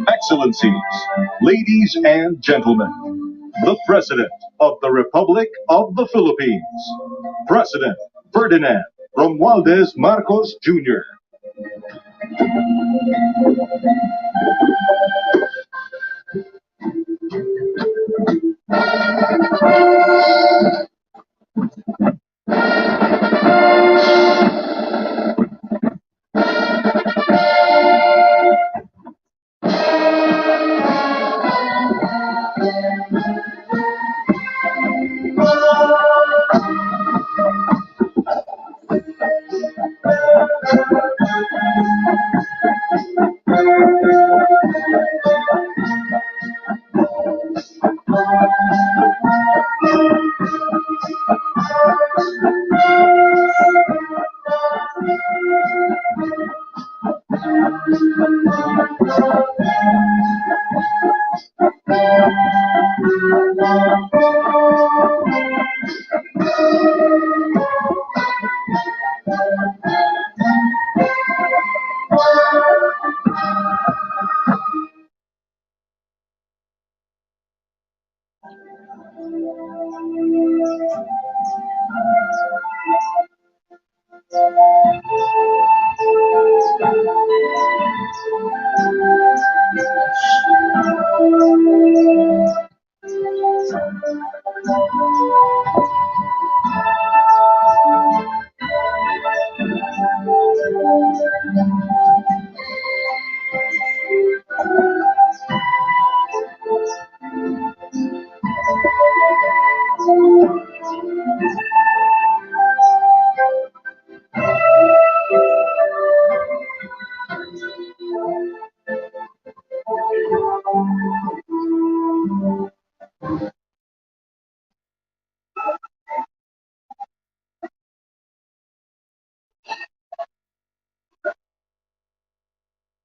Excellencies, ladies and gentlemen, the President of the Republic of the Philippines, President Ferdinand Romualdez Marcos Jr.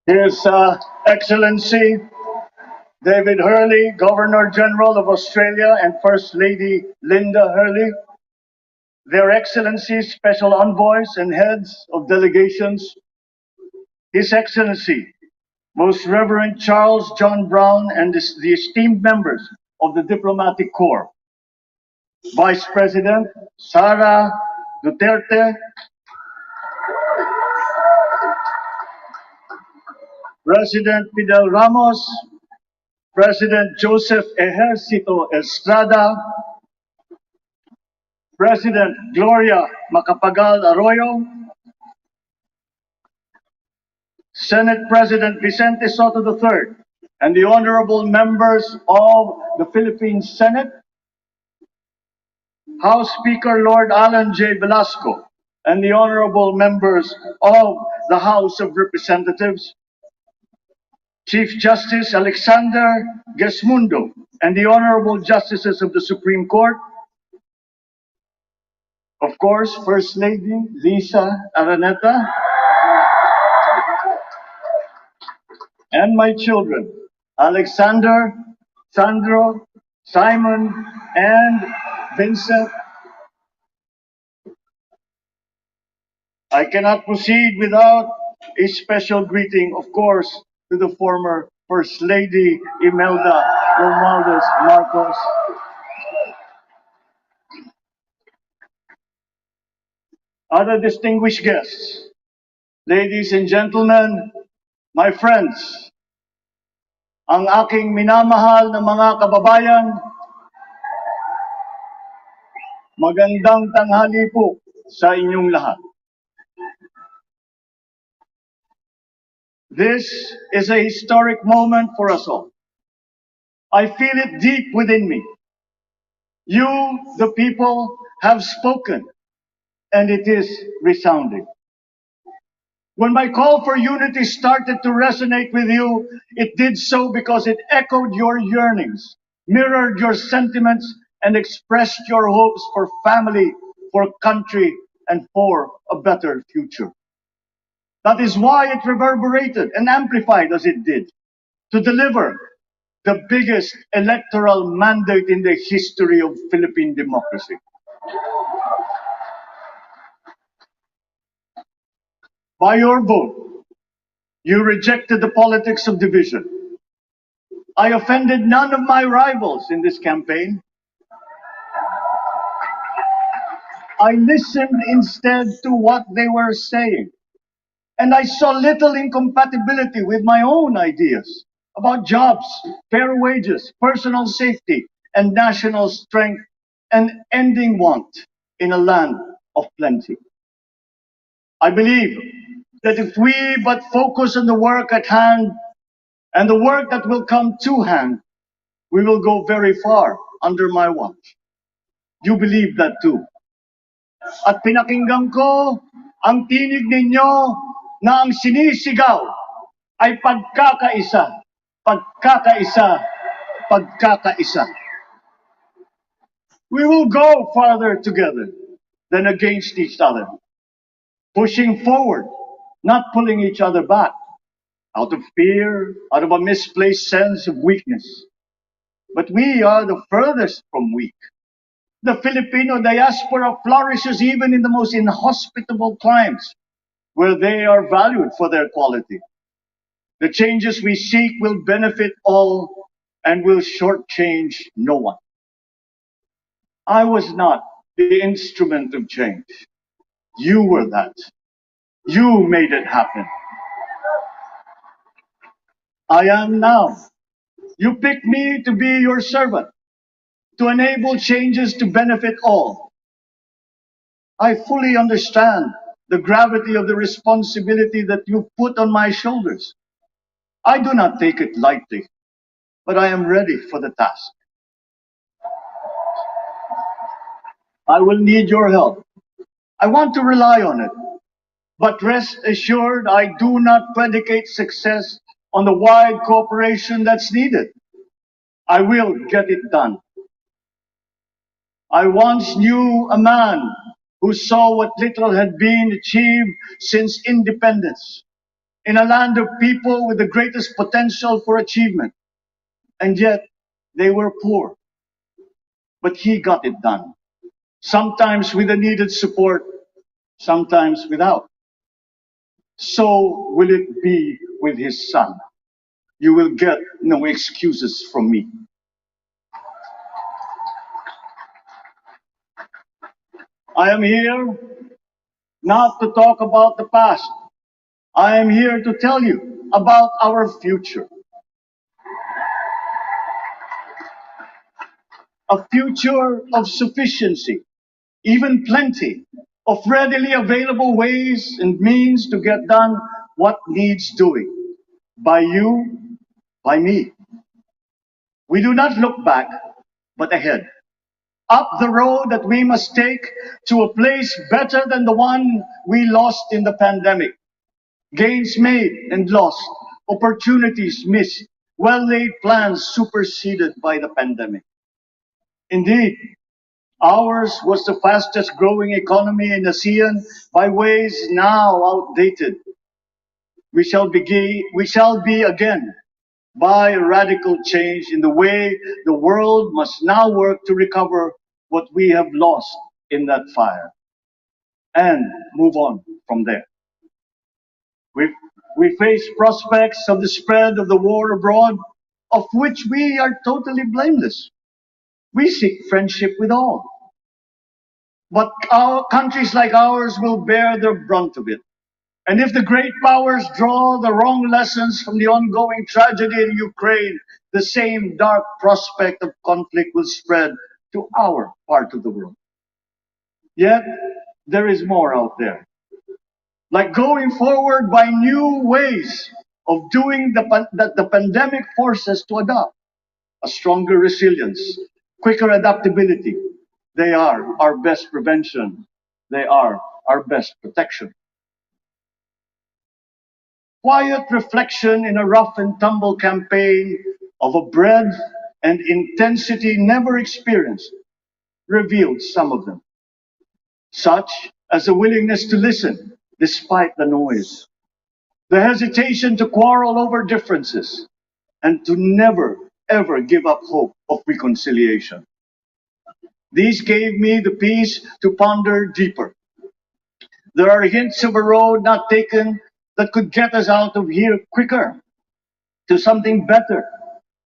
His Excellency David Hurley, Governor General of Australia, and First Lady Linda Hurley, Their Excellencies, Special Envoys, and Heads of Delegations, His Excellency, Most Reverend Charles John Brown, and the esteemed members of the Diplomatic Corps, Vice President Sara Duterte, President Fidel Ramos, President Joseph Ejercito Estrada, President Gloria Macapagal Arroyo, Senate President Vicente Soto III, and the honorable members of the Philippine Senate, House Speaker Lord Alan J. Velasco, and the honorable members of the House of Representatives, Chief Justice Alexander Gesmundo, and the honorable justices of the Supreme Court, of course, First Lady Lisa Araneta, and my children, Alexander, Sandro, Simon, and Vincent. I cannot proceed without a special greeting, of course, to the former First Lady Imelda Romualdez Marcos. Other distinguished guests, ladies and gentlemen, my friends, ang aking minamahal na mga kababayan, magandang tanghali po sa inyong lahat. This is a historic moment for us all. I feel it deep within me. You, the people, have spoken, and it is resounding. When my call for unity started to resonate with you, it did so because it echoed your yearnings, mirrored your sentiments, and expressed your hopes for family, for country, and for a better future. That is why it reverberated and amplified as it did, to deliver the biggest electoral mandate in the history of Philippine democracy. By your vote, you rejected the politics of division. I offended none of my rivals in this campaign. I listened instead to what they were saying. And I saw little incompatibility with my own ideas about jobs, fair wages, personal safety, and national strength, and ending want in a land of plenty. I believe that if we but focus on the work at hand and the work that will come to hand, we will go very far under my watch. You believe that too. At pinakinggan ko ang tinig ninyo na ang sinisigaw ay pagkakaisa, pagkakaisa, pagkakaisa. We will go farther together than against each other, pushing forward, not pulling each other back, out of fear, out of a misplaced sense of weakness. But we are the furthest from weak. The Filipino diaspora flourishes even in the most inhospitable climes, where they are valued for their quality. The changes we seek will benefit all and will shortchange no one. I was not the instrument of change. You were that. You made it happen. I am now. You picked me to be your servant. to enable changes to benefit all. I fully understand the gravity of the responsibility that you put on my shoulders. I do not take it lightly, but I am ready for the task. I will need your help. I want to rely on it. But rest assured, I do not predicate success on the wide cooperation that's needed. I will get it done. I once knew a man who saw what little had been achieved since independence in a land of people with the greatest potential for achievement, and yet they were poor. But he got it done, sometimes with the needed support, sometimes without. So will it be with his son. You will get no excuses from me. I am here not to talk about the past. I am here to tell you about our future. A future of sufficiency, even plenty, of readily available ways and means to get done what needs doing. By you, by me. We do not look back, but ahead. Up the road that we must take to a place better than the one we lost in the pandemic. Gains made and lost, opportunities missed, well-laid plans superseded by the pandemic. Indeed, ours was the fastest growing economy in ASEAN by ways now outdated. We shall be again by a radical change in the way the world must now work to recover what we have lost in that fire and move on from there. We face prospects of the spread of the war abroad, of which we are totally blameless. We seek friendship with all. But our countries like ours will bear the brunt of it. And if the great powers draw the wrong lessons from the ongoing tragedy in Ukraine, the same dark prospect of conflict will spread to our part of the world. Yet, there is more out there. Like going forward by new ways of doing that the pandemic forces to adopt. A stronger resilience, quicker adaptability. They are our best prevention. They are our best protection. Quiet reflection in a rough and tumble campaign of a breadth and intensity never experienced revealed some of them, such as a willingness to listen despite the noise, the hesitation to quarrel over differences, and to never, ever give up hope of reconciliation. These gave me the peace to ponder deeper. There are hints of a road not taken that could get us out of here quicker to something better,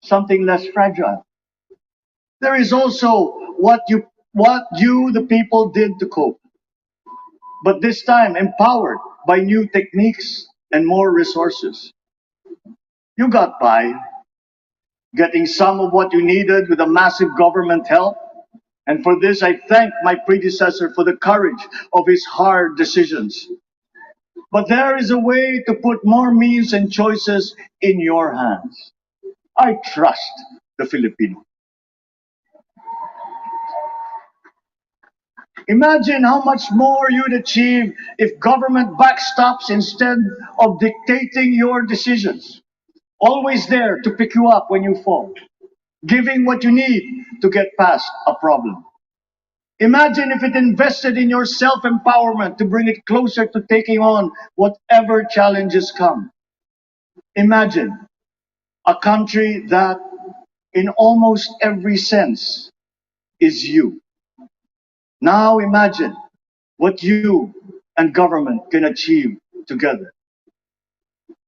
something less fragile. There is also what you, the people, did to cope. But this time empowered by new techniques and more resources. You got by, getting some of what you needed with a massive government help. And for this, I thank my predecessor for the courage of his hard decisions. But there is a way to put more means and choices in your hands. I trust the Filipino. Imagine how much more you'd achieve if government backstops instead of dictating your decisions. Always there to pick you up when you fall, giving what you need to get past a problem. Imagine if it invested in your self-empowerment to bring it closer to taking on whatever challenges come. Imagine a country that, in almost every sense, is you. Now imagine what you and government can achieve together.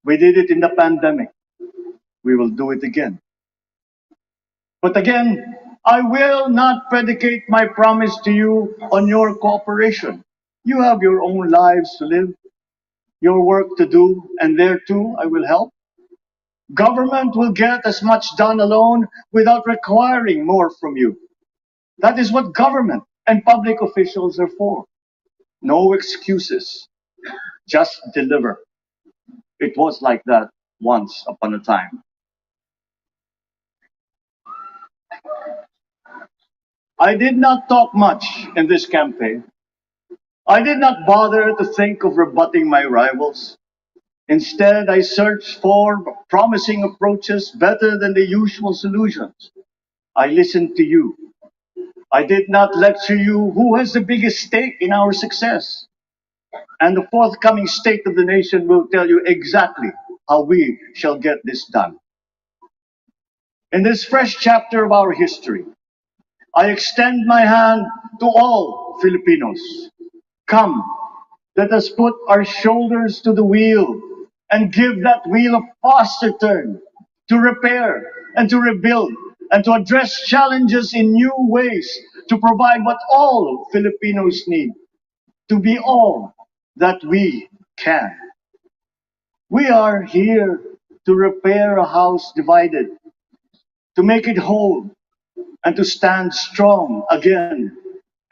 We did it in the pandemic. We will do it again. But again, I will not predicate my promise to you on your cooperation. You have your own lives to live, your work to do, and there too I will help. Government will get as much done alone without requiring more from you. That is what government and public officials are for. No excuses, just deliver. It was like that once upon a time. I did not talk much in this campaign. I did not bother to think of rebutting my rivals. Instead, I searched for promising approaches better than the usual solutions. I listened to you. I did not lecture you who has the biggest stake in our success. And the forthcoming State of the Nation will tell you exactly how we shall get this done. In this fresh chapter of our history, I extend my hand to all Filipinos. Come, let us put our shoulders to the wheel and give that wheel a faster turn to repair and to rebuild and to address challenges in new ways to provide what all Filipinos need to be all that we can. We are here to repair a house divided, to make it whole, and to stand strong again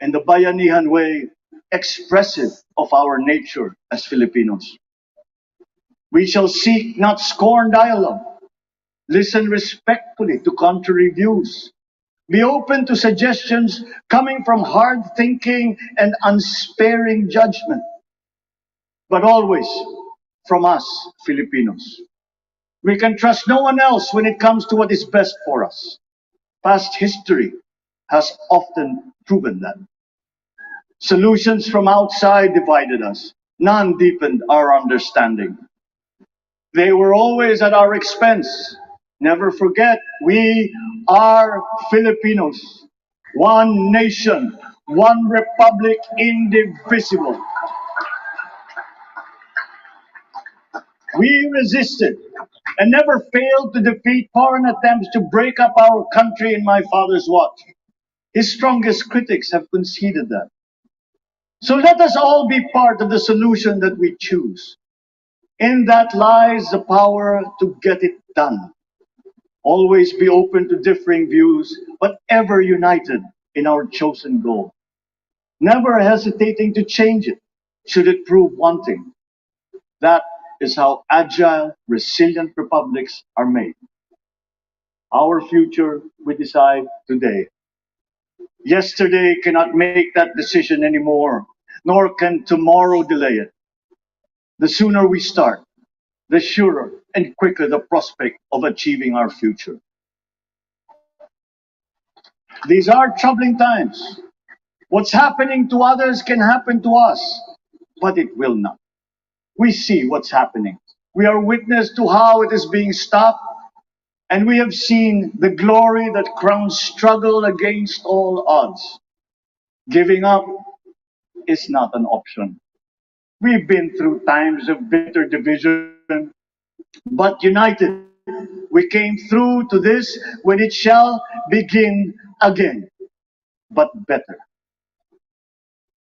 in the bayanihan way expressive of our nature as Filipinos. We shall seek not scorn dialogue, listen respectfully to contrary views, be open to suggestions coming from hard thinking and unsparing judgment, but always from us Filipinos. We can trust no one else when it comes to what is best for us. Past history has often proven that. Solutions from outside divided us. None deepened our understanding. They were always at our expense. Never forget, we are Filipinos. One nation, one republic, indivisible. We resisted and never failed to defeat foreign attempts to break up our country in my father's watch. His strongest critics have conceded that. So let us all be part of the solution that we choose. In that lies the power to get it done. Always be open to differing views, but ever united in our chosen goal. Never hesitating to change it, should it prove wanting. That is how agile, resilient republics are made. Our future we decide today. Yesterday cannot make that decision anymore, nor can tomorrow delay it. The sooner we start, the surer and quicker the prospect of achieving our future. These are troubling times. What's happening to others can happen to us, but it will not. We see what's happening. We are witness to how it is being stopped, and we have seen the glory that crowns struggle against all odds. Giving up is not an option. We've been through times of bitter division, but united, we came through to this when it shall begin again, but better.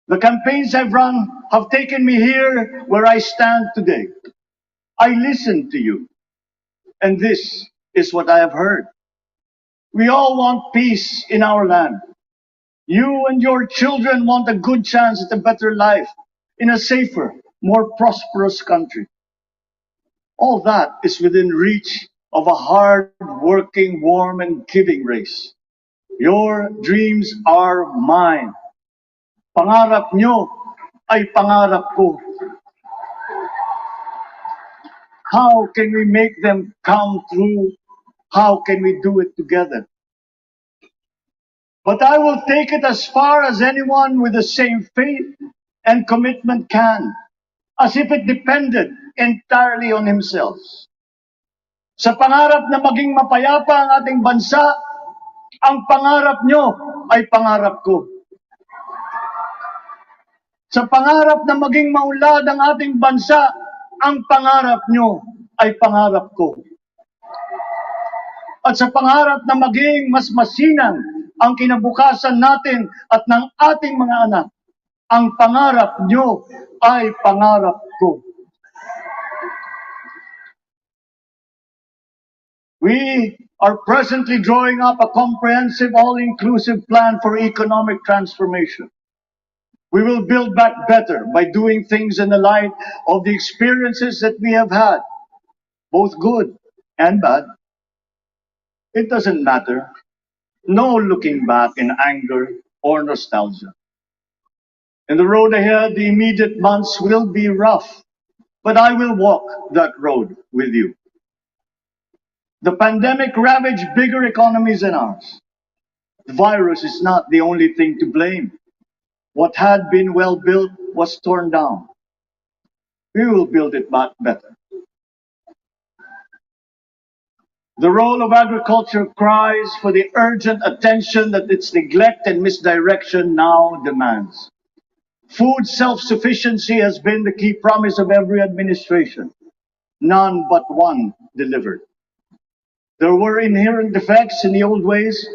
The campaigns I've run have taken me here where I stand today. I listened to you, and this is what I have heard. We all want peace in our land. You and your children want a good chance at a better life in a safer, more prosperous country. All that is within reach of a hard-working, warm, and giving race. Your dreams are mine. Pangarap nyo ay pangarap ko. How can we make them come true? How can we do it together? But I will take it as far as anyone with the same faith and commitment can, as if it depended entirely on himself. Sa pangarap na maging mapayapa ang ating bansa, ang pangarap nyo ay pangarap ko. Sa pangarap na maging maunlad ang ating bansa, ang pangarap nyo ay pangarap ko. At sa pangarap na maging mas masinang ang kinabukasan natin at ng ating mga anak, ang pangarap nyo ay pangarap ko. We are presently drawing up a comprehensive, all-inclusive plan for economic transformation. We will build back better by doing things in the light of the experiences that we have had, both good and bad. It doesn't matter. No looking back in anger or nostalgia. In the road ahead, the immediate months will be rough, but I will walk that road with you. The pandemic ravaged bigger economies than ours. The virus is not the only thing to blame. What had been well built was torn down. We will build it back better. The role of agriculture cries for the urgent attention that its neglect and misdirection now demands. Food self-sufficiency has been the key promise of every administration. None but one delivered. There were inherent defects in the old ways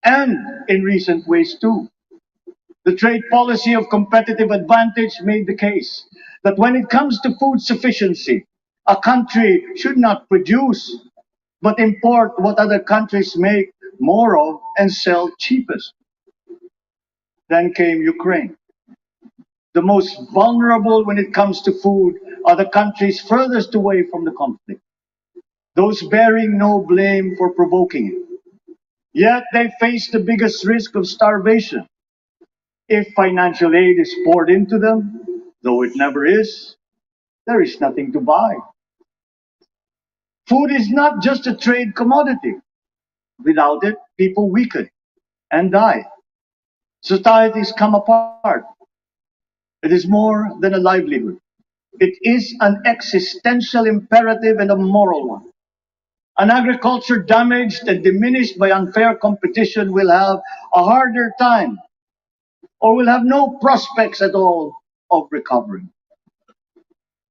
and in recent ways too. The trade policy of competitive advantage made the case that when it comes to food sufficiency, a country should not produce, but import what other countries make more of and sell cheapest. Then came Ukraine. The most vulnerable when it comes to food are the countries furthest away from the conflict, those bearing no blame for provoking it. Yet they face the biggest risk of starvation. If financial aid is poured into them, though it never is, there is nothing to buy. Food is not just a trade commodity. Without it, people weaken and die. Societies come apart. It is more than a livelihood. It is an existential imperative and a moral one. An agriculture damaged and diminished by unfair competition will have a harder time or will have no prospects at all of recovering.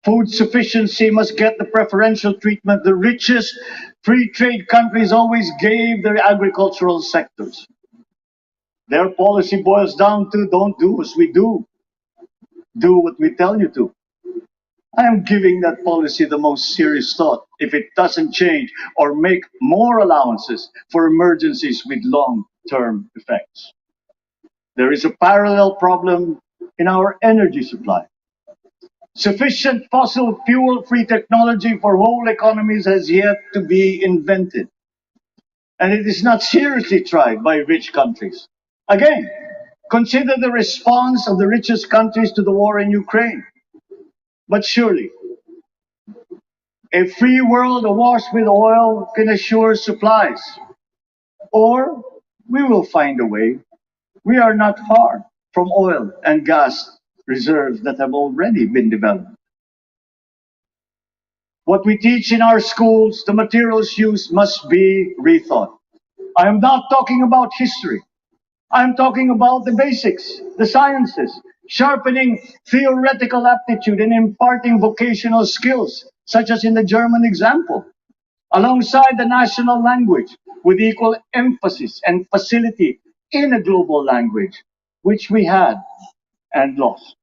Food sufficiency must get the preferential treatment the richest free trade countries always gave their agricultural sectors. Their policy boils down to don't do as we do what we tell you to. I am giving that policy the most serious thought if it doesn't change or make more allowances for emergencies with long-term effects. There is a parallel problem in our energy supply. Sufficient fossil fuel-free technology for whole economies has yet to be invented. And it is not seriously tried by rich countries. Again, consider the response of the richest countries to the war in Ukraine. But surely, a free world awash with oil can assure supplies. Or we will find a way. We are not far from oil and gas reserves that have already been developed. What we teach in our schools, the materials used must be rethought. I am not talking about history. I am talking about the basics, the sciences, sharpening theoretical aptitude and imparting vocational skills, such as in the German example, alongside the national language with equal emphasis and facility in a global language, which we had and lost.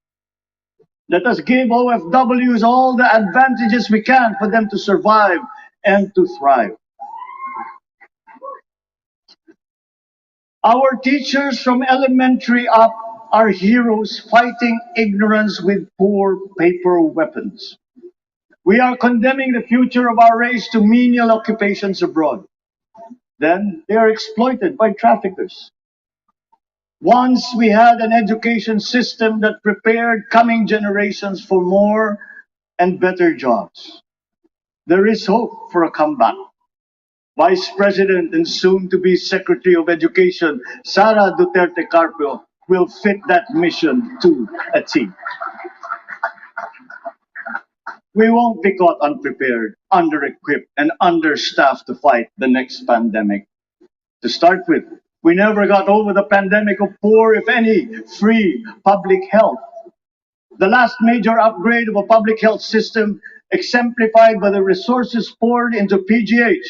Let us give OFWs all the advantages we can for them to survive and to thrive. Our teachers from elementary up are heroes fighting ignorance with poor paper weapons. We are condemning the future of our race to menial occupations abroad. Then they are exploited by traffickers. Once we had an education system that prepared coming generations for more and better jobs. There is hope for a comeback. Vice President and soon-to-be Secretary of Education, Sara Duterte Carpio, will fit that mission to a T. We won't be caught unprepared, under-equipped, and understaffed to fight the next pandemic. To start with, we never got over the pandemic of poor, if any, free public health. The last major upgrade of a public health system, exemplified by the resources poured into PGH,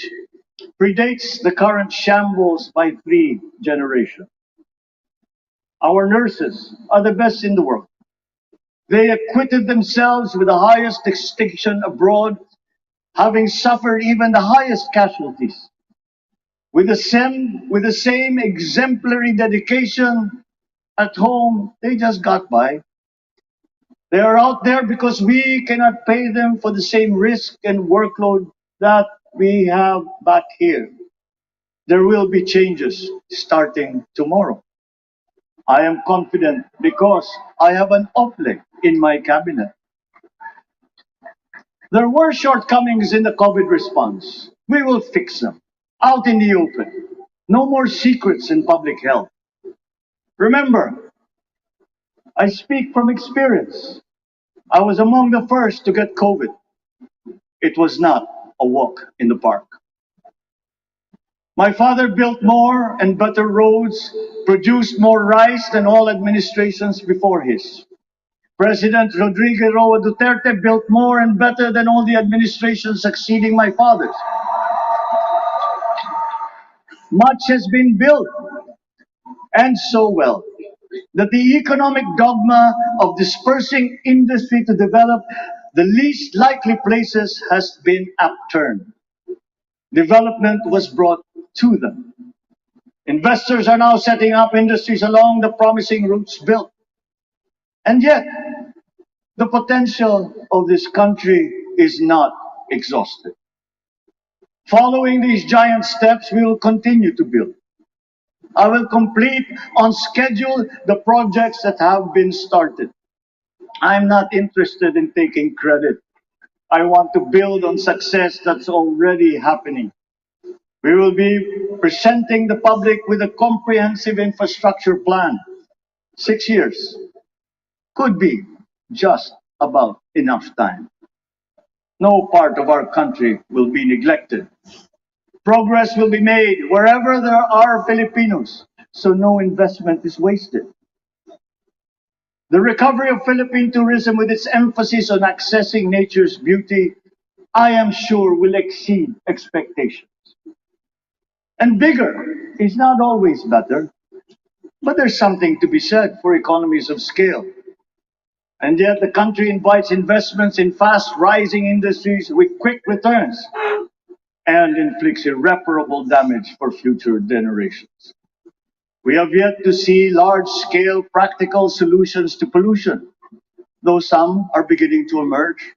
predates the current shambles by 3 generations. Our nurses are the best in the world. They acquitted themselves with the highest distinction abroad having suffered even the highest casualties. With the same exemplary dedication at home, they just got by. They are out there because we cannot pay them for the same risk and workload that we have back here. There will be changes starting tomorrow. I am confident because I have an OPLE in my cabinet. There were shortcomings in the COVID response. We will fix them out in the open. No more secrets in public health. Remember, I speak from experience. I was among the first to get COVID. It was not a walk in the park. My father built more and better roads, produced more rice than all administrations before his. President Rodrigo Roa Duterte built more and better than all the administrations succeeding my father's. Much has been built, and so well, that the economic dogma of dispersing industry to develop the least likely places has been upturned. Development was brought to them. Investors are now setting up industries along the promising routes built. And yet, the potential of this country is not exhausted. Following these giant steps, we will continue to build. I will complete on schedule the projects that have been started. I'm not interested in taking credit. I want to build on success that's already happening. We will be presenting the public with a comprehensive infrastructure plan. 6 years could be just about enough time. No part of our country will be neglected. Progress will be made wherever there are Filipinos, so no investment is wasted. The recovery of Philippine tourism with its emphasis on accessing nature's beauty, I am sure will exceed expectations. And bigger is not always better, but there's something to be said for economies of scale. And yet the country invites investments in fast rising industries with quick returns and inflicts irreparable damage for future generations. We have yet to see large-scale practical solutions to pollution, though some are beginning to emerge.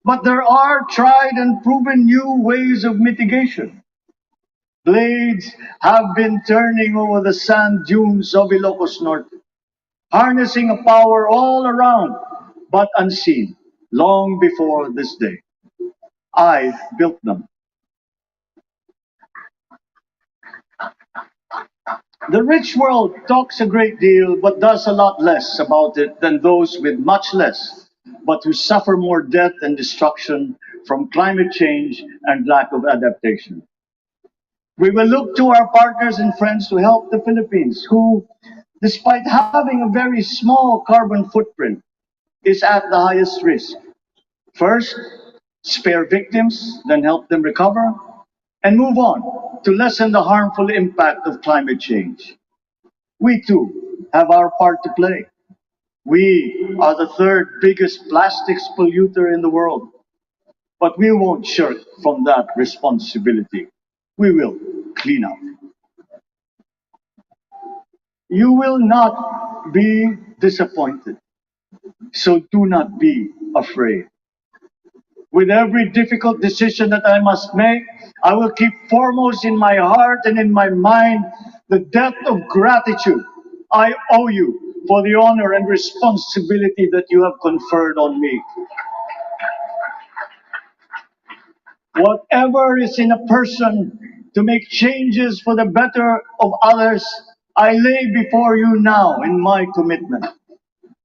But there are tried and proven new ways of mitigation. Blades have been turning over the sand dunes of Ilocos Norte, harnessing a power all around, but unseen, long before this day. I built them. The rich world talks a great deal, but does a lot less about it than those with much less, but who suffer more death and destruction from climate change and lack of adaptation. We will look to our partners and friends to help the Philippines, who, despite having a very small carbon footprint, is at the highest risk. First, spare victims, then help them recover, and move on to lessen the harmful impact of climate change. We too have our part to play. We are the third biggest plastics polluter in the world, but we won't shirk from that responsibility. We will clean up. You will not be disappointed, so do not be afraid. With every difficult decision that I must make, I will keep foremost in my heart and in my mind the debt of gratitude I owe you for the honor and responsibility that you have conferred on me. Whatever is in a person to make changes for the better of others, I lay before you now in my commitment.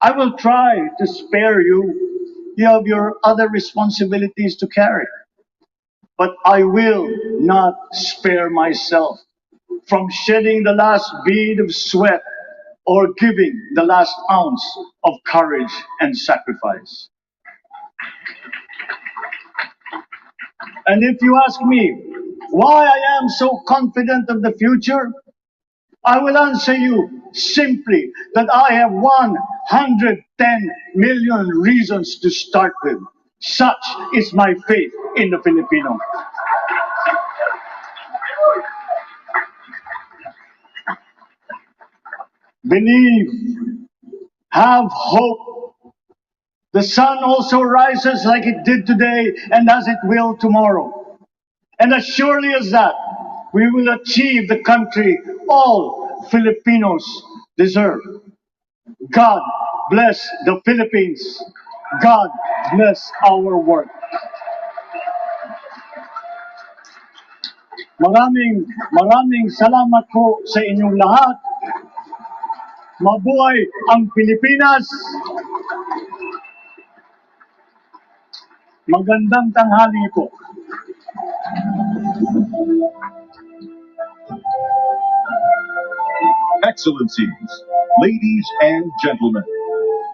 I will try to spare you. You have your other responsibilities to carry. But I will not spare myself from shedding the last bead of sweat or giving the last ounce of courage and sacrifice. And if you ask me why I am so confident of the future, I will answer you simply that I have 110 million reasons to start with. Such is my faith in the Filipino. Believe, have hope. The sun also rises like it did today and as it will tomorrow. And as surely as that, we will achieve the country all Filipinos deserve. God bless the Philippines. God bless our work. Maraming salamat po sa inyong lahat. Mabuhay ang Pilipinas. Magandang tanghali po. Excellencies, ladies and gentlemen,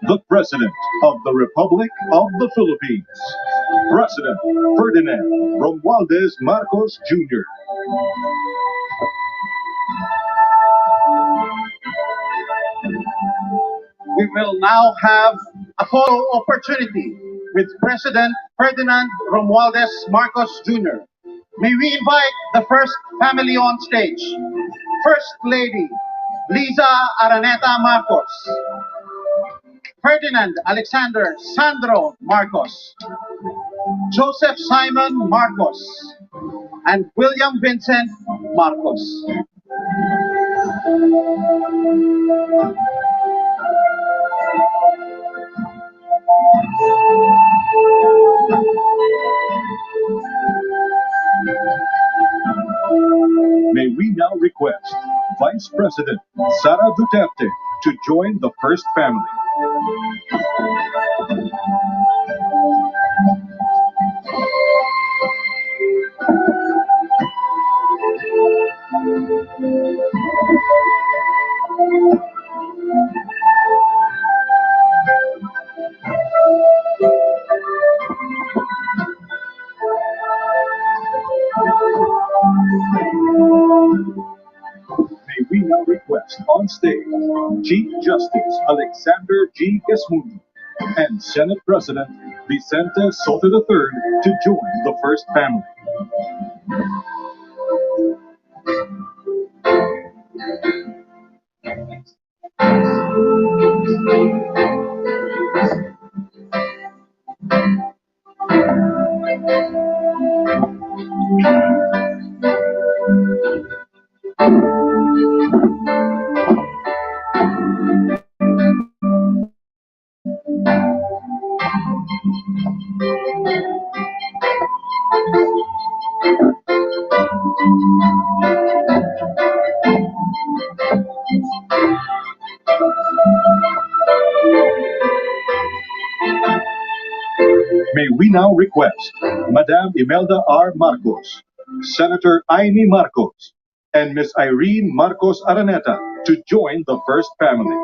the President of the Republic of the Philippines, President Ferdinand Romualdez Marcos Jr. We will now have a photo opportunity with President Ferdinand Romualdez Marcos Jr. May we invite the first family on stage. First Lady Liza Araneta Marcos, Ferdinand Alexander Sandro Marcos, Joseph Simon Marcos, and William Vincent Marcos. May we now request Vice President Sara Duterte to join the first family. May we now request on stage Chief Justice Alexander G. Gesmundo and Senate President Vicente Soto III to join the first family. May we now request Madam Imelda R. Marcos, Senator Amy Marcos, and Ms. Irene Marcos Araneta to join the first family.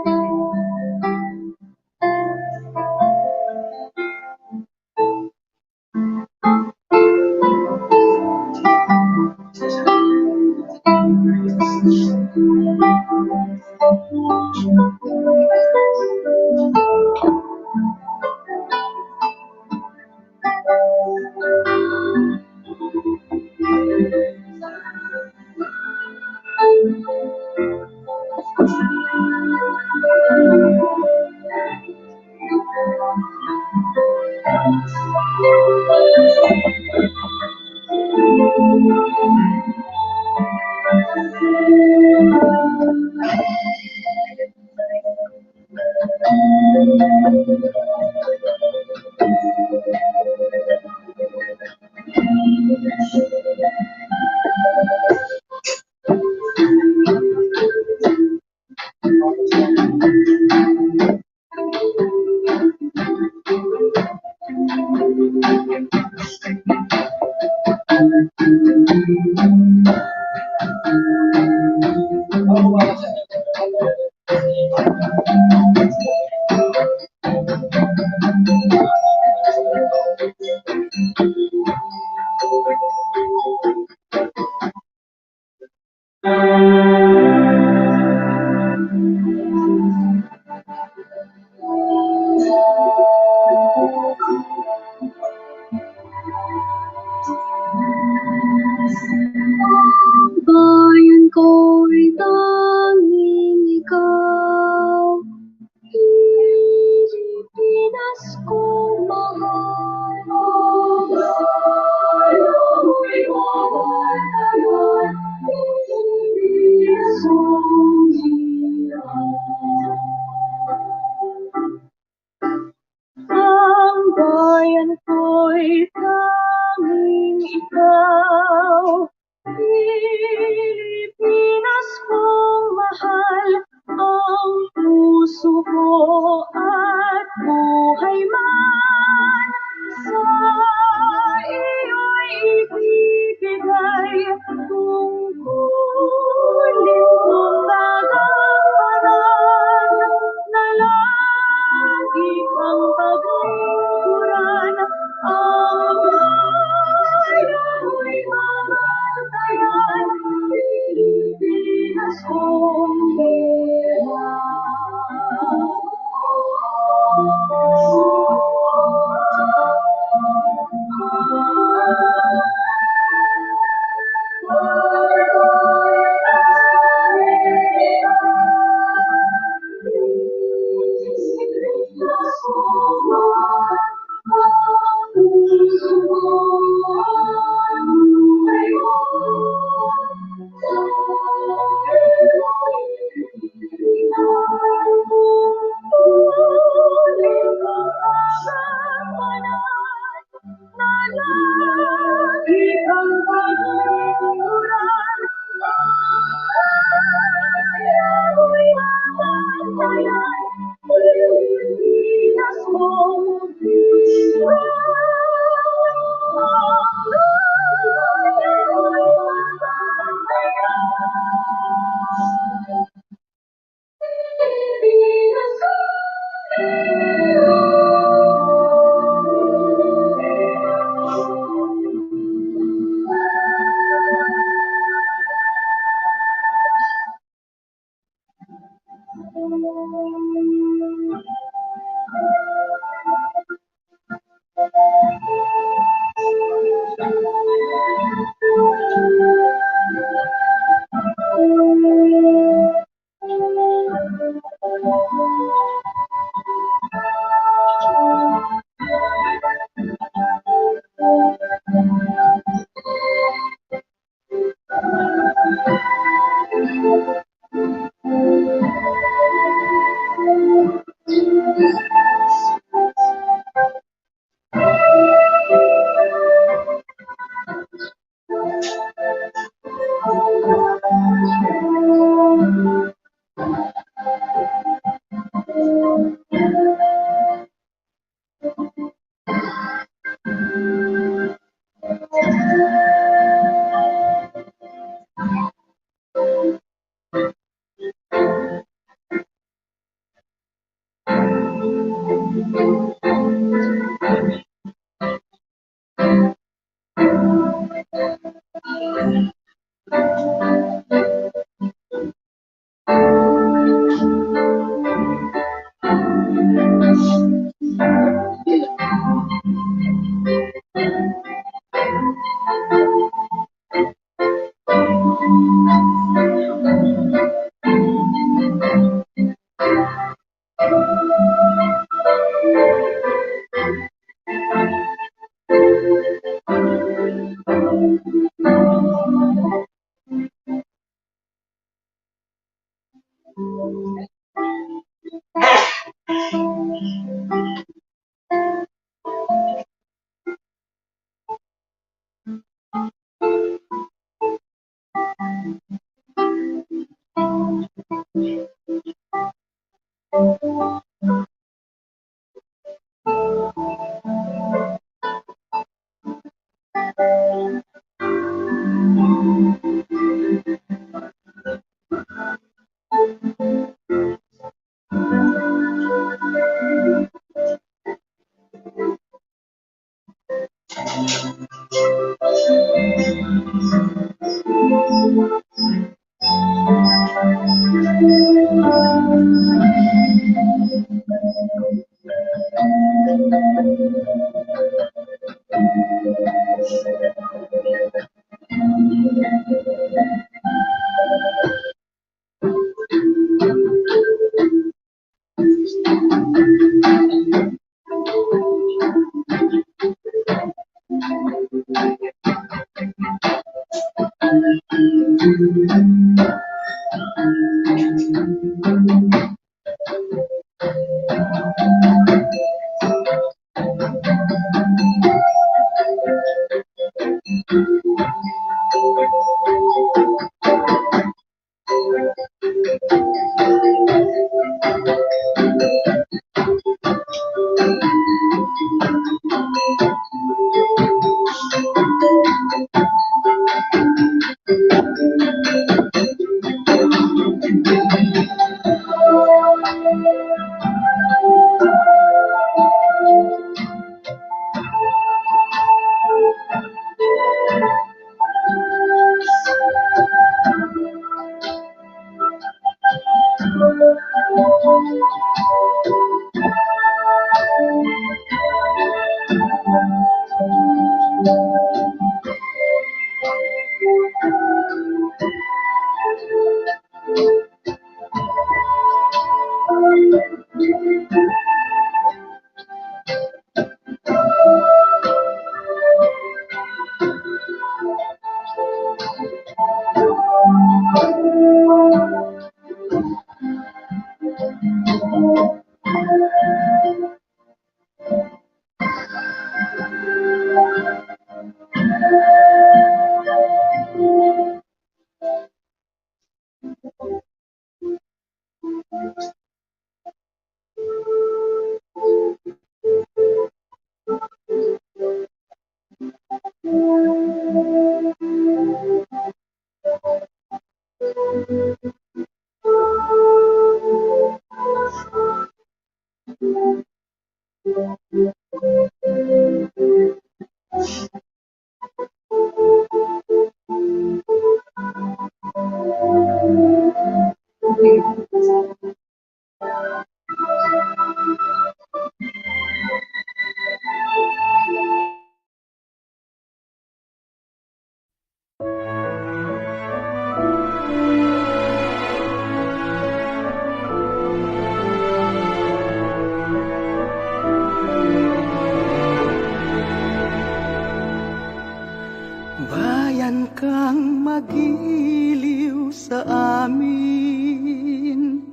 Bayan kang magiliw sa amin,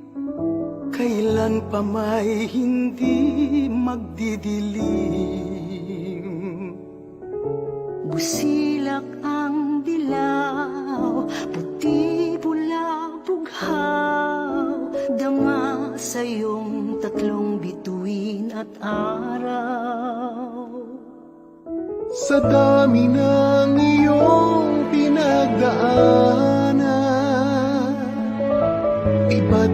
kailan pa may hindi magdidilim. Busilak ang dilaw, puti, pula, bughaw, dama sa iyong tatlong bituin at araw. Sa dami ng iyong pinagdaanan, iba't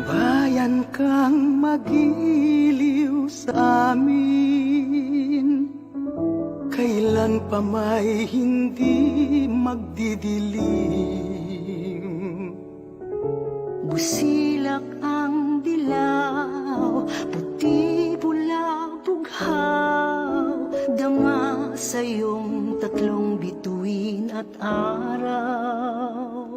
bayan kang magiliw sa amin, kailan pa may hindi magdidilim. Busilak ang dilaw, puti, pula, bughaw, dama sa iyong tatlong bituin at araw.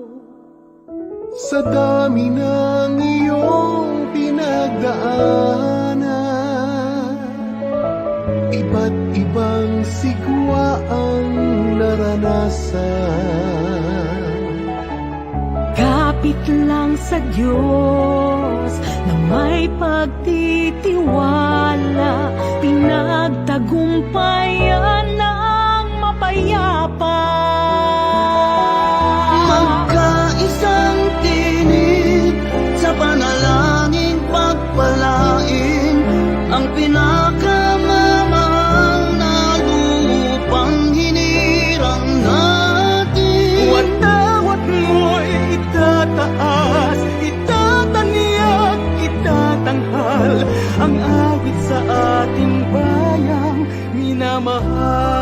Sa dami ng iyong pinagdaanan, iba't ibang sigwa ang naranasan. Kapit lang sa Diyos na may pagtitiwala, pinagtagumpayan ng mapayapa. Magkaisang tinig sa panalangin pagpalain ang pinakamamahal na lupang hinirang natin. Watawat mo'y itataas, itataniyak, itatanghal ang awit sa ating bayang minamahal.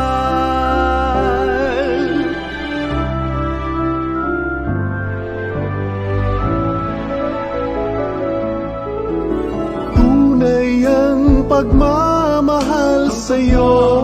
Tunay ang pagmamahal sa'yo,